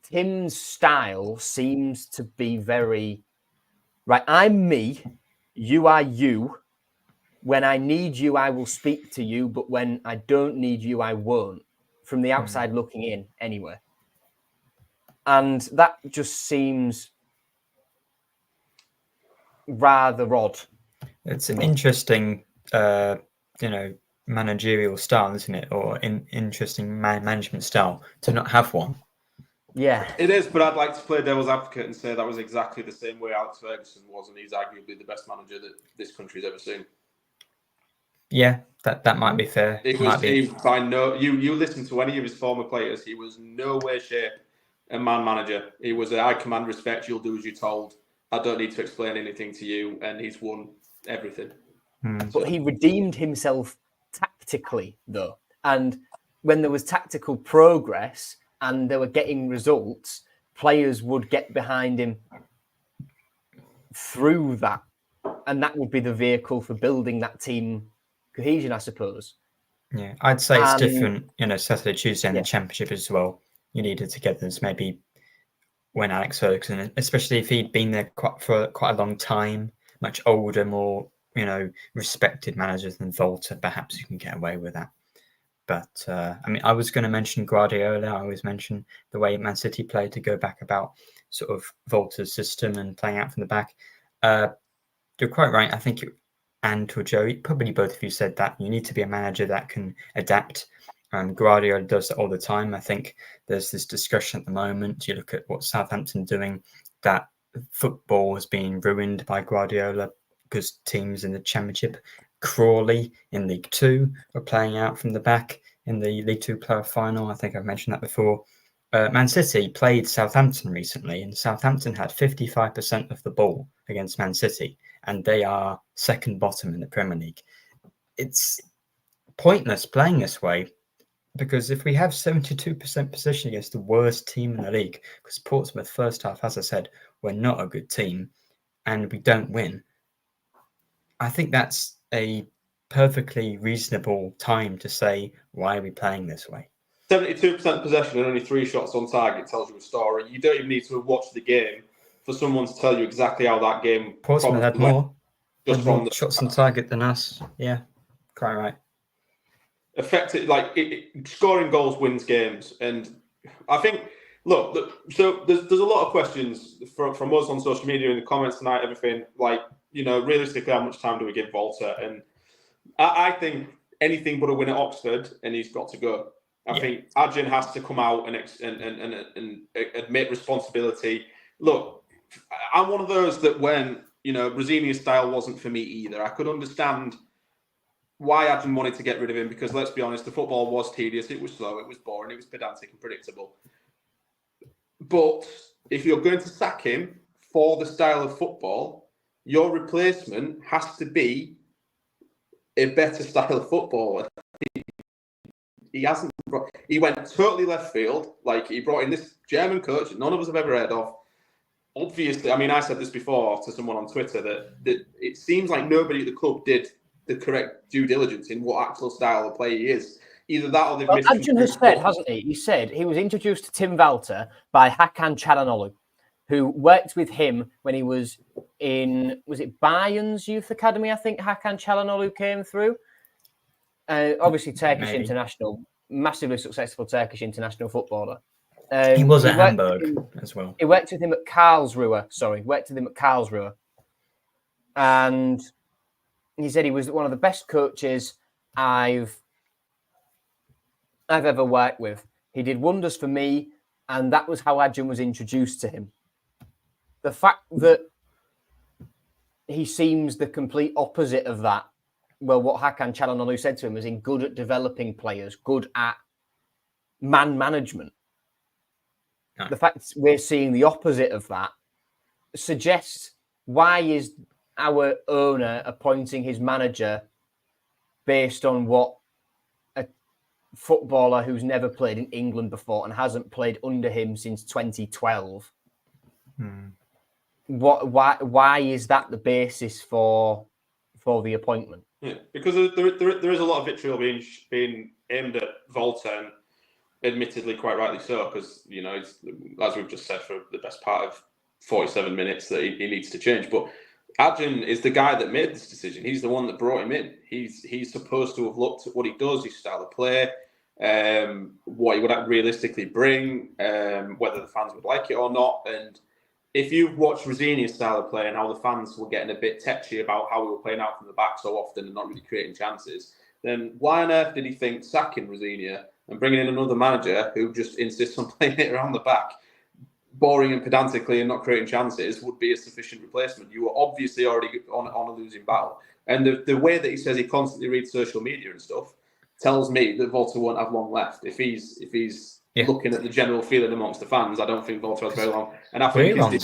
Tim's style seems to be very, right, I'm me, you are you. When I need you, I will speak to you, but when I don't need you, I won't. From the outside looking in, anyway. And that just seems rather odd. It's an interesting, managerial style, isn't it? Or interesting management style to not have one. Yeah. It is, but I'd like to play devil's advocate and say that was exactly the same way Alex Ferguson was, and he's arguably the best manager that this country's ever seen. Yeah, that might be fair. You listen to any of his former players, he was no way, shape a man manager. He was I command respect, you'll do as you're told. I don't need to explain anything to you, and he's won everything. But he redeemed himself tactically, though. And when there was tactical progress and they were getting results, players would get behind him through that. And that would be the vehicle for building that team cohesion, I suppose. Yeah, I'd say it's different, Saturday, Tuesday in the Championship as well. You needed togetherness, maybe when Alex Ferguson, especially if he'd been there for quite a long time, much older, more, respected managers than Volta, perhaps you can get away with that. But, I was going to mention Guardiola. I always mention the way Man City played to go back about sort of Volta's system and playing out from the back. You're quite right. I think and to Joey, probably both of you said that you need to be a manager that can adapt. Guardiola does that all the time. I think there's this discussion at the moment. You look at what Southampton are doing, that football has been ruined by Guardiola because teams in the Championship, Crawley in League Two, are playing out from the back in the League Two playoff final. I think I've mentioned that before. Man City played Southampton recently, and Southampton had 55% of the ball against Man City, and they are second bottom in the Premier League. It's pointless playing this way, because if we have 72% possession against the worst team in the league, because Portsmouth first half, as I said, we're not a good team, and we don't win, I think that's a perfectly reasonable time to say, why are we playing this way? 72% possession and only 3 shots on target tells you a story. You don't even need to watch the game for someone to tell you exactly how that game. Portsmouth had more. Just from the shots on target than us. Yeah, quite right. Effective, scoring goals wins games, and I think Look, so there's a lot of questions from us on social media in the comments tonight, everything. Like, realistically, how much time do we give Volta? And I think anything but a win at Oxford, and he's got to go. I think Adrian has to come out and admit responsibility. Look, I'm one of those that when, Rosini's style wasn't for me either. I could understand why Adrian wanted to get rid of him because, let's be honest, the football was tedious, it was slow, it was boring, it was pedantic and predictable. But if you're going to sack him for the style of football, your replacement has to be a better style of football. He hasn't. He went totally left field. Like, he brought in this German coach that none of us have ever heard of. Obviously, I mean, I said this before to someone on Twitter that it seems like nobody at the club did the correct due diligence in what actual style of play he is. Either that or they've missed. Adrian has said, hasn't he? He said he was introduced to Tim Walter by Hakan Çalhanoğlu, who worked with him when he was in, was it Bayern's youth academy? I think Hakan Çalhanoğlu came through. Obviously, Turkish international, massively successful Turkish international footballer. He was at Hamburg as well. He worked with him at Karlsruhe. And he said he was one of the best coaches I've ever worked with. He did wonders for me, and that was how Adrian was introduced to him. The fact that he seems the complete opposite of that, well, what Hakan Çalhanoğlu said to him was in good at developing players, good at man management. No. The fact we're seeing the opposite of that suggests why is our owner appointing his manager based on what a footballer who's never played in England before and hasn't played under him since 2012. Why is that the basis for the appointment? Yeah, because there is a lot of vitriol being aimed at Volta, and admittedly quite rightly so, because it's, as we've just said, for the best part of 47 minutes that he needs to change. But Adrian is the guy that made this decision. He's the one that brought him in. He's supposed to have looked at what he does, his style of play, what he would realistically bring, whether the fans would like it or not. And if you've watched Rosini's style of play and how the fans were getting a bit tetchy about how we were playing out from the back so often and not really creating chances, then why on earth did he think sacking Rosini and bringing in another manager who just insists on playing it around the back, boring and pedantically and not creating chances, would be a sufficient replacement? You were obviously already on a losing battle. And the way that he says he constantly reads social media and stuff tells me that Volta won't have long left. If he's looking at the general feeling amongst the fans, I don't think Volta has very long. And I think his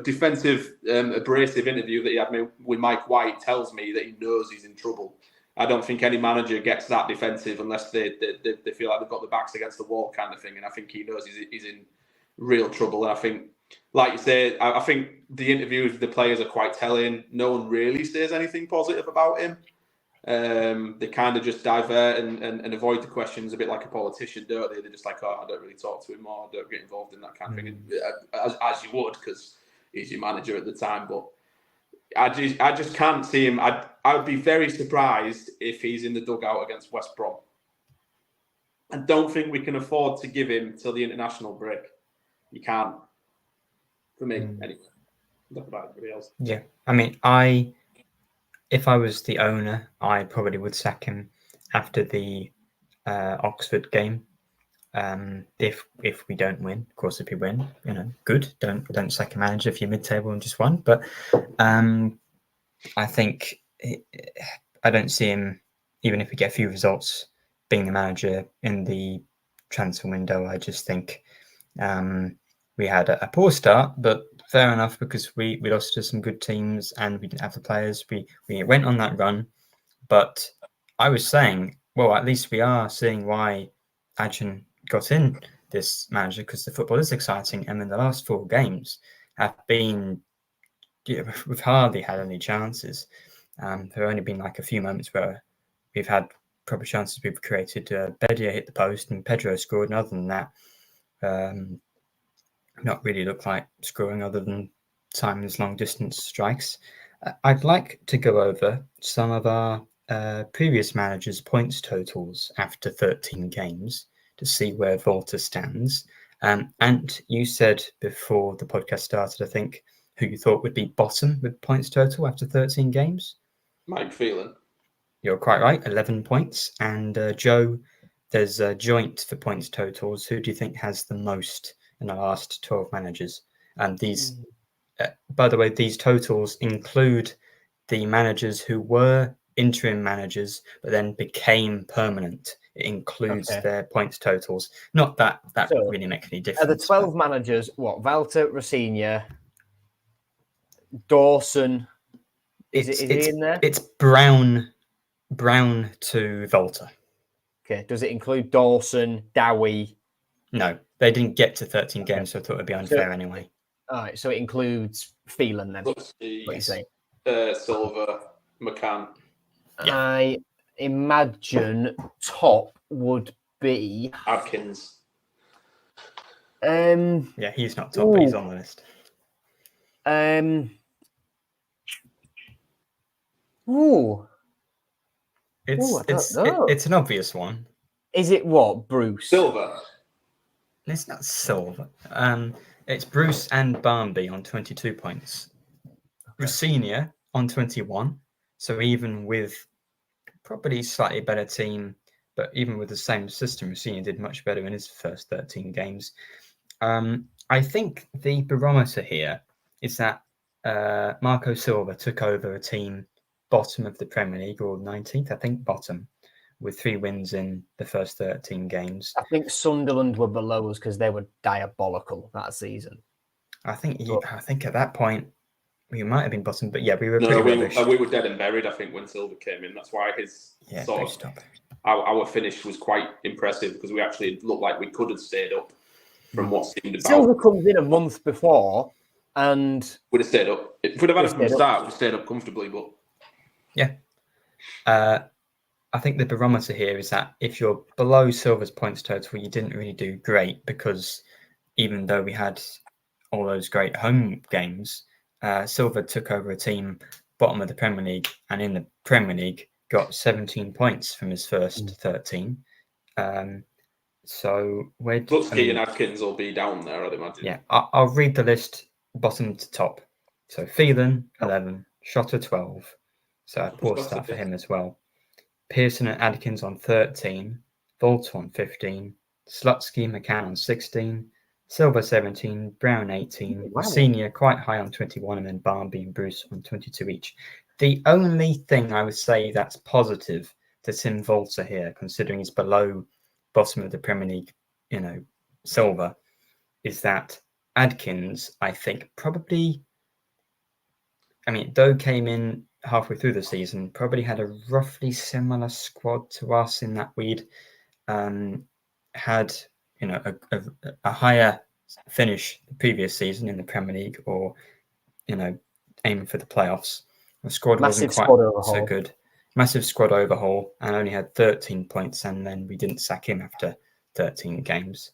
defensive, abrasive interview that he had with Mike White tells me that he knows he's in trouble. I don't think any manager gets that defensive unless they feel like they've got their backs against the wall kind of thing. And I think he knows he's in real trouble. And I think, like you say, I think the interviews with the players are quite telling. No one really says anything positive about him. They kind of just divert and avoid the questions a bit like a politician, don't they? They're just like, oh, I don't really talk to him, or I don't get involved in that kind of thing, as you would, because he's your manager at the time. But I just can't see him. I would be very surprised if he's in the dugout against West Brom. I don't think we can afford to give him till the international break. You can't. For me, anyway. Not about everybody else. Yeah, I mean, if I was the owner, I probably would sack him after the Oxford game. If we don't win, of course, if we win, good. Don't sack a manager if you're mid-table and just won. But I think I don't see him, even if we get a few results, being the manager in the transfer window. I just think we had a poor start, but fair enough, because we lost to some good teams and we didn't have the players. We went on that run, but I was saying, well, at least we are seeing why Adrian got in this manager, because the football is exciting, and in the last 4 games have been, we've hardly had any chances. There have only been like a few moments where we've had proper chances we've created. Bedia hit the post and Pedro scored, and other than that, not really look like scoring other than Simon's long distance strikes. I'd like to go over some of our previous managers' points totals after 13 games to see where Volta stands. And you said before the podcast started, I think, who you thought would be bottom with points total after 13 games. Mike Phelan. You're quite right, 11 points. And Joe, there's a joint for points totals. Who do you think has the most in the last 12 managers? And these, by the way, these totals include the managers who were interim managers but then became permanent. It includes their points totals. Not that so, really makes any difference. Are the 12 managers what? Walter, Rossignol, Dawson. Is he in there? It's Brown to Volta. Okay. Does it include Dawson, Dowie? No, they didn't get to 13 games, so I thought it'd be unfair anyway. All right, so it includes Phelan then. What you say? Silver, McCann. Yeah. I imagine top would be Adkins. Yeah, he's not top, but he's on the list. It's an obvious one. Is it what? Bruce? Silver. It's not Silver. It's Bruce and Barnby on 22 points. Rossignol on 21. So even with probably slightly better team, but even with the same system, Rossignol did much better in his first 13 games. I think the barometer here is that Marco Silva took over a team bottom of the Premier League, or 19th, I think, bottom, with 3 wins in the first 13 games. I think Sunderland were below us because they were diabolical that season. I think at that point we might have been bottom, but yeah, we were pretty rubbish. We were dead and buried, I think, when Silva came in. That's why his our finish was quite impressive, because we actually looked like we could have stayed up from what seemed about. Silva comes in a month before and we'd have stayed up. If we'd have had it from the start, we'd have stayed up comfortably, but yeah. I think the barometer here is that if you're below Silva's points total, you didn't really do great, because even though we had all those great home games, Silva took over a team bottom of the Premier League, and in the Premier League got 17 points from his first 13. So where Lutsky and Adkins will be down there, I'd imagine. Yeah, I'll read the list bottom to top. So Phelan 11, Shotter 12. So a poor start for him as well. Pearson and Adkins on 13, Volta on 15, Slutsky, McCann on 16, Silva 17, Brown 18, Senior quite high on 21, and then Barnby and Bruce on 22 each. The only thing I would say that's positive to Tim Volta here, considering he's below bottom of the Premier League, Silva, is that Adkins, I think, probably, Doe came in halfway through the season, probably had a roughly similar squad to us in that we'd had a higher finish the previous season in the Premier League, or aiming for the playoffs. The squad wasn't quite so good. Massive squad overhaul, and only had 13 points, and then we didn't sack him after 13 games.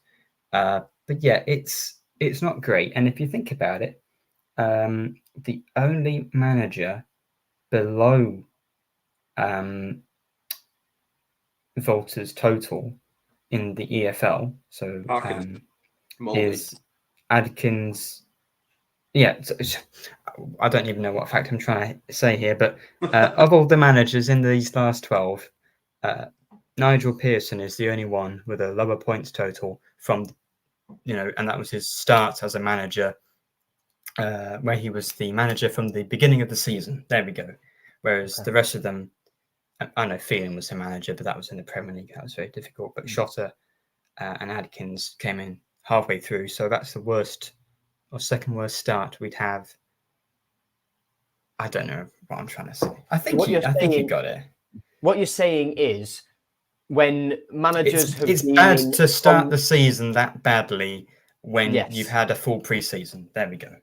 But yeah, it's not great. And if you think about it, the only manager below Volta's total in the EFL, so is Adkins. Yeah, I don't even know what fact I'm trying to say here, but of all the managers in these last 12, Nigel Pearson is the only one with a lower points total from, and that was his start as a manager, where he was the manager from the beginning of the season. There we go. Whereas the rest of them, I know Phelan was the manager, but that was in the Premier League. That was very difficult. But Shotter and Adkins came in halfway through. So that's the worst or second worst start we'd have. I don't know what I'm trying to say. I think you got it. What you're saying is, when managers it's bad to start the season that badly when you've had a full pre-season. There we go.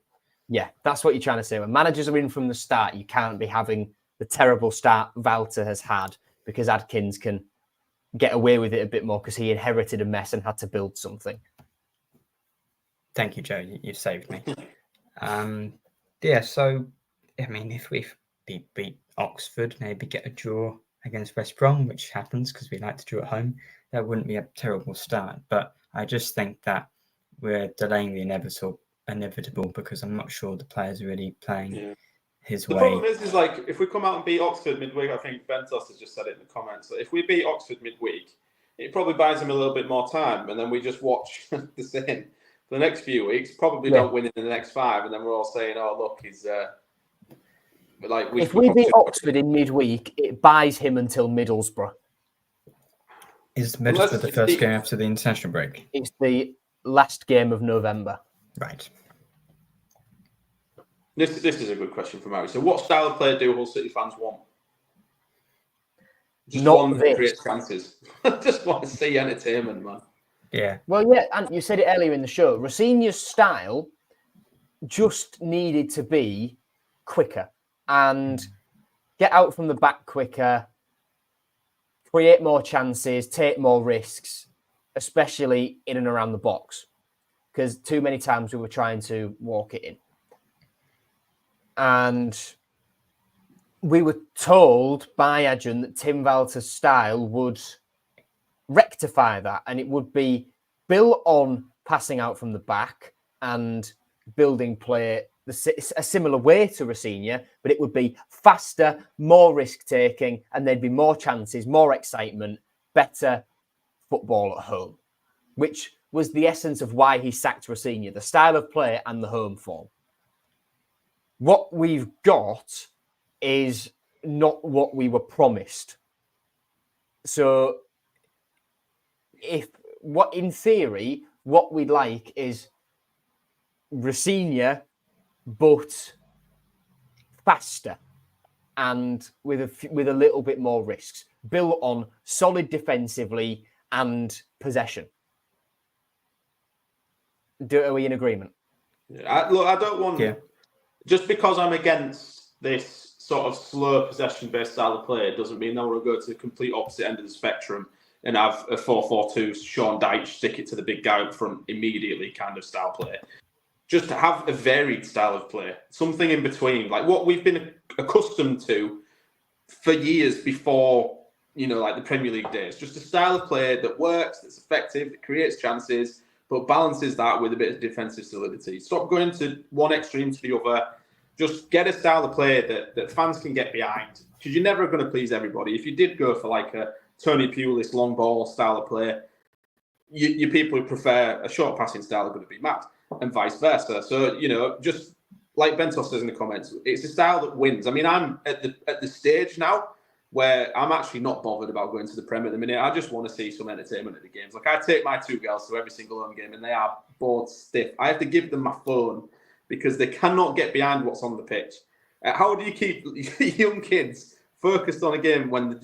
Yeah, that's what you're trying to say. When managers are in from the start, you can't be having the terrible start Walter has had, because Adkins can get away with it a bit more because he inherited a mess and had to build something. Thank you, Joe. You saved me. So, if we beat Oxford, maybe get a draw against West Brom, which happens because we like to draw at home, that wouldn't be a terrible start. But I just think that we're delaying the inevitable because I'm not sure the players are really playing his The way. problem is like if we come out and beat Oxford midweek, I think Bentos has just said it in the comments, that if we beat Oxford midweek, it probably buys him a little bit more time, and then we just watch the same for the next few weeks. Probably don't win in the next 5, and then we're all saying, "Oh, look, he's like." If we beat Oxford in midweek, it buys him until Middlesbrough. Is Middlesbrough the first game after the international break? It's the last game of November. Right. This is a good question from Harry. So, what style of play do Hull City fans want? Just Not one that this. creates chances. Just want to see entertainment, man. Yeah. Well, yeah, and you said it earlier in the show. Rosenior's style just needed to be quicker and get out from the back quicker, create more chances, take more risks, especially in and around the box, because too many times we were trying to walk it in. And we were told by Adrian that Tim Walter's style would rectify that, and it would be built on passing out from the back and building play a similar way to Rosenior, but it would be faster, more risk-taking, and there'd be more chances, more excitement, better football at home, which was the essence of why he sacked Rosenior, the style of play and the home form. What we've got is not what we were promised. So in theory, what we'd like is Rosenior, but faster and with a little bit more risks, built on solid defensively and possession. Are we in agreement? I don't want just because I'm against this sort of slow possession-based style of play doesn't mean I want to go to the complete opposite end of the spectrum and have a 4-4-2 Sean Dyche stick it to the big guy up front immediately kind of style play. Just to have a varied style of play, something in between, like what we've been accustomed to for years before, like the Premier League days. Just a style of play that works, that's effective, that creates chances, but balances that with a bit of defensive solidity. Stop going to one extreme to the other. Just get a style of play that fans can get behind, because you're never going to please everybody. If you did go for like a Tony Pulis long ball style of play, your people who prefer a short passing style are going to be mad, and vice versa. So, just like Bentos says in the comments, it's a style that wins. I mean, I'm at the stage now where I'm actually not bothered about going to the Prem at the minute. I just want to see some entertainment at the games. Like, I take my 2 girls to every single home game, and they are bored stiff. I have to give them my phone because they cannot get behind what's on the pitch. How do you keep young kids focused on a game when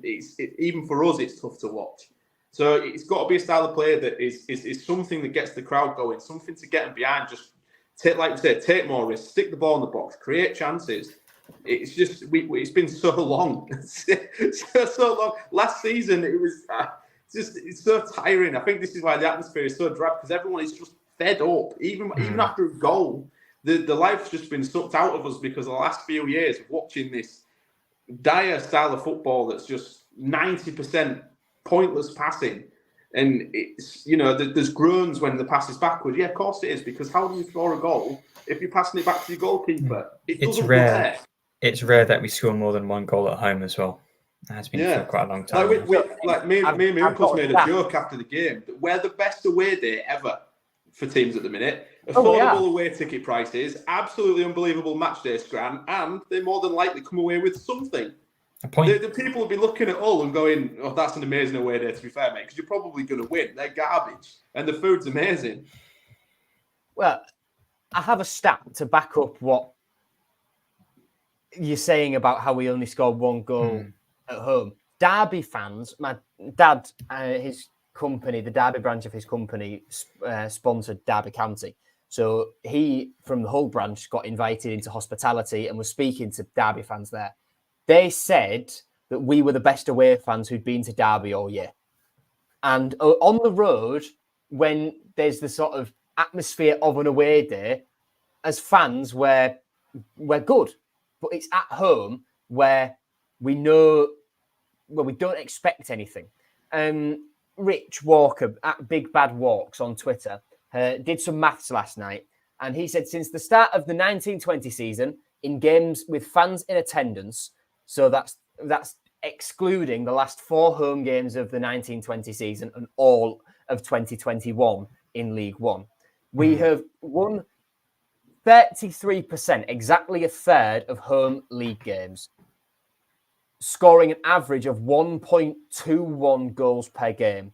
it's even for us, it's tough to watch? So it's got to be a style of play that is something that gets the crowd going, something to get them behind. Just take more risks, stick the ball in the box, create chances. It's just it's been so long, so long. Last season it was it's so tiring. I think this is why the atmosphere is so drab, because everyone is just fed up. Even after a goal, the life's just been sucked out of us because of the last few years of watching this dire style of football that's just 90% pointless passing. And it's, there's groans when the pass is backward. Yeah, of course it is, because how do you score a goal if you're passing it back to your goalkeeper? It's rare. It's rare that we score more than 1 goal at home as well. It has been for quite a long time. Me and my uncles made a joke after the game that we're the best away day ever for teams at the minute. Affordable away ticket prices, absolutely unbelievable match day scran, and they more than likely come away with something. The people will be looking at Hull and going, "Oh, that's an amazing away day." To be fair, mate, because you're probably going to win. They're garbage, and the food's amazing. Well, I have a stat to back up what you're saying about how we only scored 1 goal at home. Derby fans, my dad, his company, the Derby branch of his company, sponsored Derby County. So he, from the Hull branch, got invited into hospitality and was speaking to Derby fans there. They said that we were the best away fans who'd been to Derby all year. And on the road, when there's the sort of atmosphere of an away day, as fans, we're good. But it's at home where we know, we don't expect anything. Rich Walker at Big Bad Walks on Twitter did some maths last night, and he said since the start of the 1920 season, in games with fans in attendance, so that's excluding the last 4 home games of the 1920 season and all of 2021 in League One, we have won 33%, exactly a third of home league games, scoring an average of 1.21 goals per game.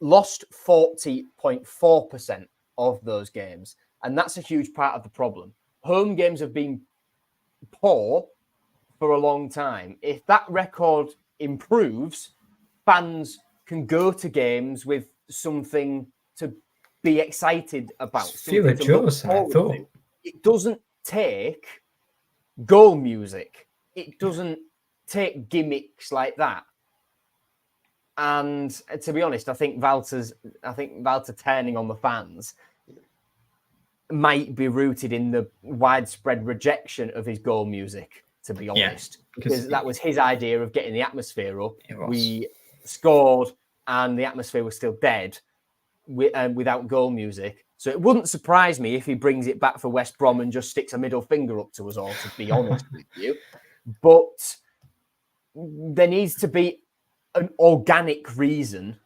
Lost 40.4% of those games. And that's a huge part of the problem. Home games have been poor for a long time. If that record improves, fans can go to games with something to be excited about. Fewer draws than I thought. It doesn't take goal music. It doesn't take gimmicks like that. And to be honest, I think Walter turning on the fans might be rooted in the widespread rejection of his goal music, to be honest. Because that was his idea of getting the atmosphere up. We scored and the atmosphere was still dead without goal music. So it wouldn't surprise me if he brings it back for West Brom and just sticks a middle finger up to us all, to be honest with you. But there needs to be an organic reason,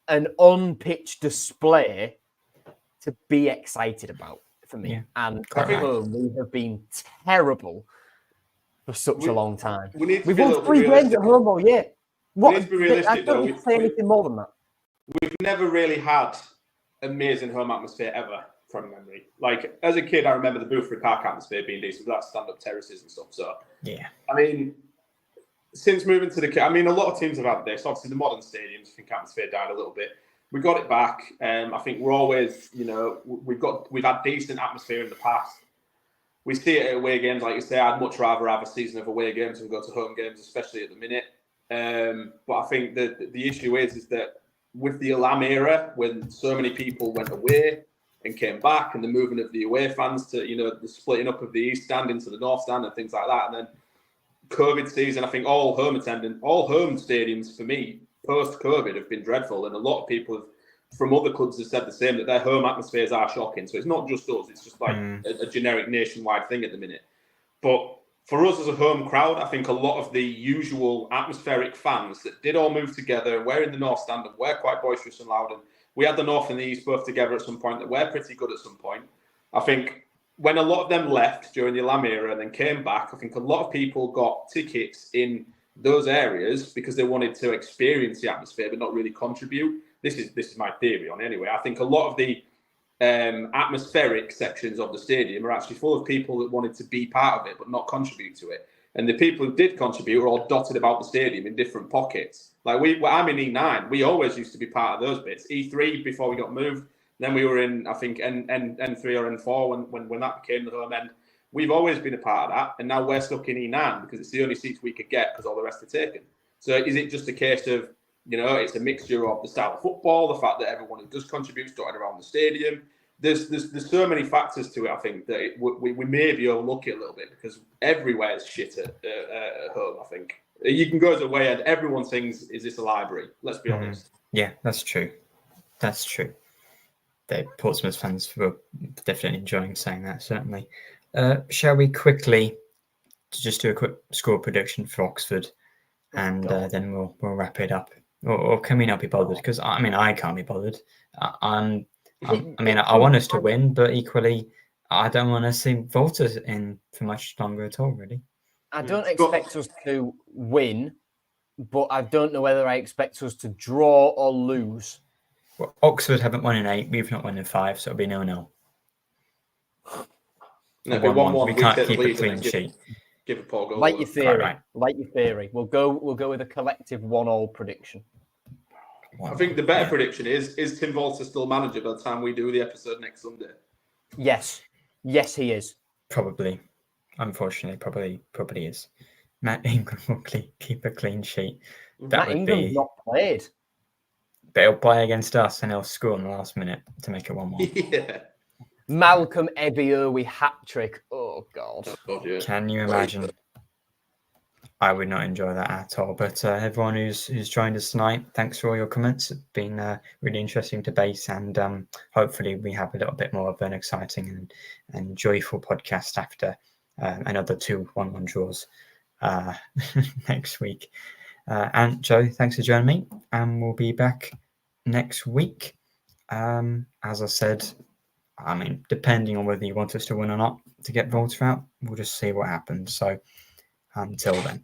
an on-pitch display to be excited about for me. Yeah, and at home, we have been terrible for such a long time. We've won 3 games at home all year. What? To be realistic, I don't say anything more than that. We've never really had amazing home atmosphere ever from memory. Like, as a kid, I remember the Boothry Park atmosphere being decent, with that stand-up terraces and stuff. So, yeah. I mean, since moving to a lot of teams have had this. Obviously, the modern stadiums, I think atmosphere died a little bit. We got it back. I think we're always, we've had decent atmosphere in the past. We see it at away games, like you say. I'd much rather have a season of away games than go to home games, especially at the minute. But I think that the issue is that with the Alam era, when so many people went away and came back, and the movement of the away fans to, the splitting up of the East Stand into the North Stand and things like that, and then COVID season, I think all home stadiums for me post-COVID have been dreadful, and a lot of people from other clubs have said the same, that their home atmospheres are shocking. So it's not just us; it's just like a generic nationwide thing at the minute. But for us as a home crowd, I think a lot of the usual atmospheric fans that did all move together, were in the North Stand and were quite boisterous and loud, and we had the North and the East both together at some point that were pretty good at some point. I think when a lot of them left during the Lam era and then came back, I think a lot of people got tickets in those areas because they wanted to experience the atmosphere but not really contribute. This is my theory on it anyway. I think a lot of the atmospheric sections of the stadium are actually full of people that wanted to be part of it but not contribute to it. And the people who did contribute were all dotted about the stadium in different pockets. Like I'm in E9. We always used to be part of those bits. E3 before we got moved. Then we were in, I think, N3 or N4 when that became the home end. We've always been a part of that. And now we're stuck in E9 because it's the only seats we could get because all the rest are taken. So is it just a case of, it's a mixture of the style of football, the fact that everyone who does contribute is dotted around the stadium? There's so many factors to it, I think, that we maybe overlook it a little bit because everywhere is shit at home, I think. You can go to away and everyone sings, is this a library? Let's be honest. Yeah, that's true. That's true. The Portsmouth fans were definitely enjoying saying that, certainly. Shall we quickly just do a quick score prediction for Oxford and then we'll wrap it up? Or can we not be bothered? Because, I can't be bothered. I want us to win, but equally, I don't want to see Volta in for much longer at all, really. I don't expect us to win, but I don't know whether I expect us to draw or lose. Well, Oxford haven't won in 8. We've not won in 5, so it'll be 0-0. No, it'll be 1-1. We can't keep a clean sheet. Give a poor goal. Like your theory. Right. Like your theory. We'll go with a collective 1-1 prediction. I think the better prediction is Tim Volta still manager by the time we do the episode next Sunday? Yes. Yes, he is. Probably. Unfortunately, probably is. Matt Ingram will keep a clean sheet. Matt Ingram's not played. But he'll play against us and he'll score in the last minute to make it 1-1. Yeah. Malcolm Ebiowei hat-trick. Oh, God. Oh, yeah. Can you imagine? I would not enjoy that at all. But everyone who's joined us tonight, thanks for all your comments. It's been a really interesting debate, and hopefully we have a little bit more of an exciting and joyful podcast after another 2-1-1 draws next week. And Joe, thanks for joining me, and we'll be back next week. As I said, I mean, depending on whether you want us to win or not to get Volta out, we'll just see what happens. So until then.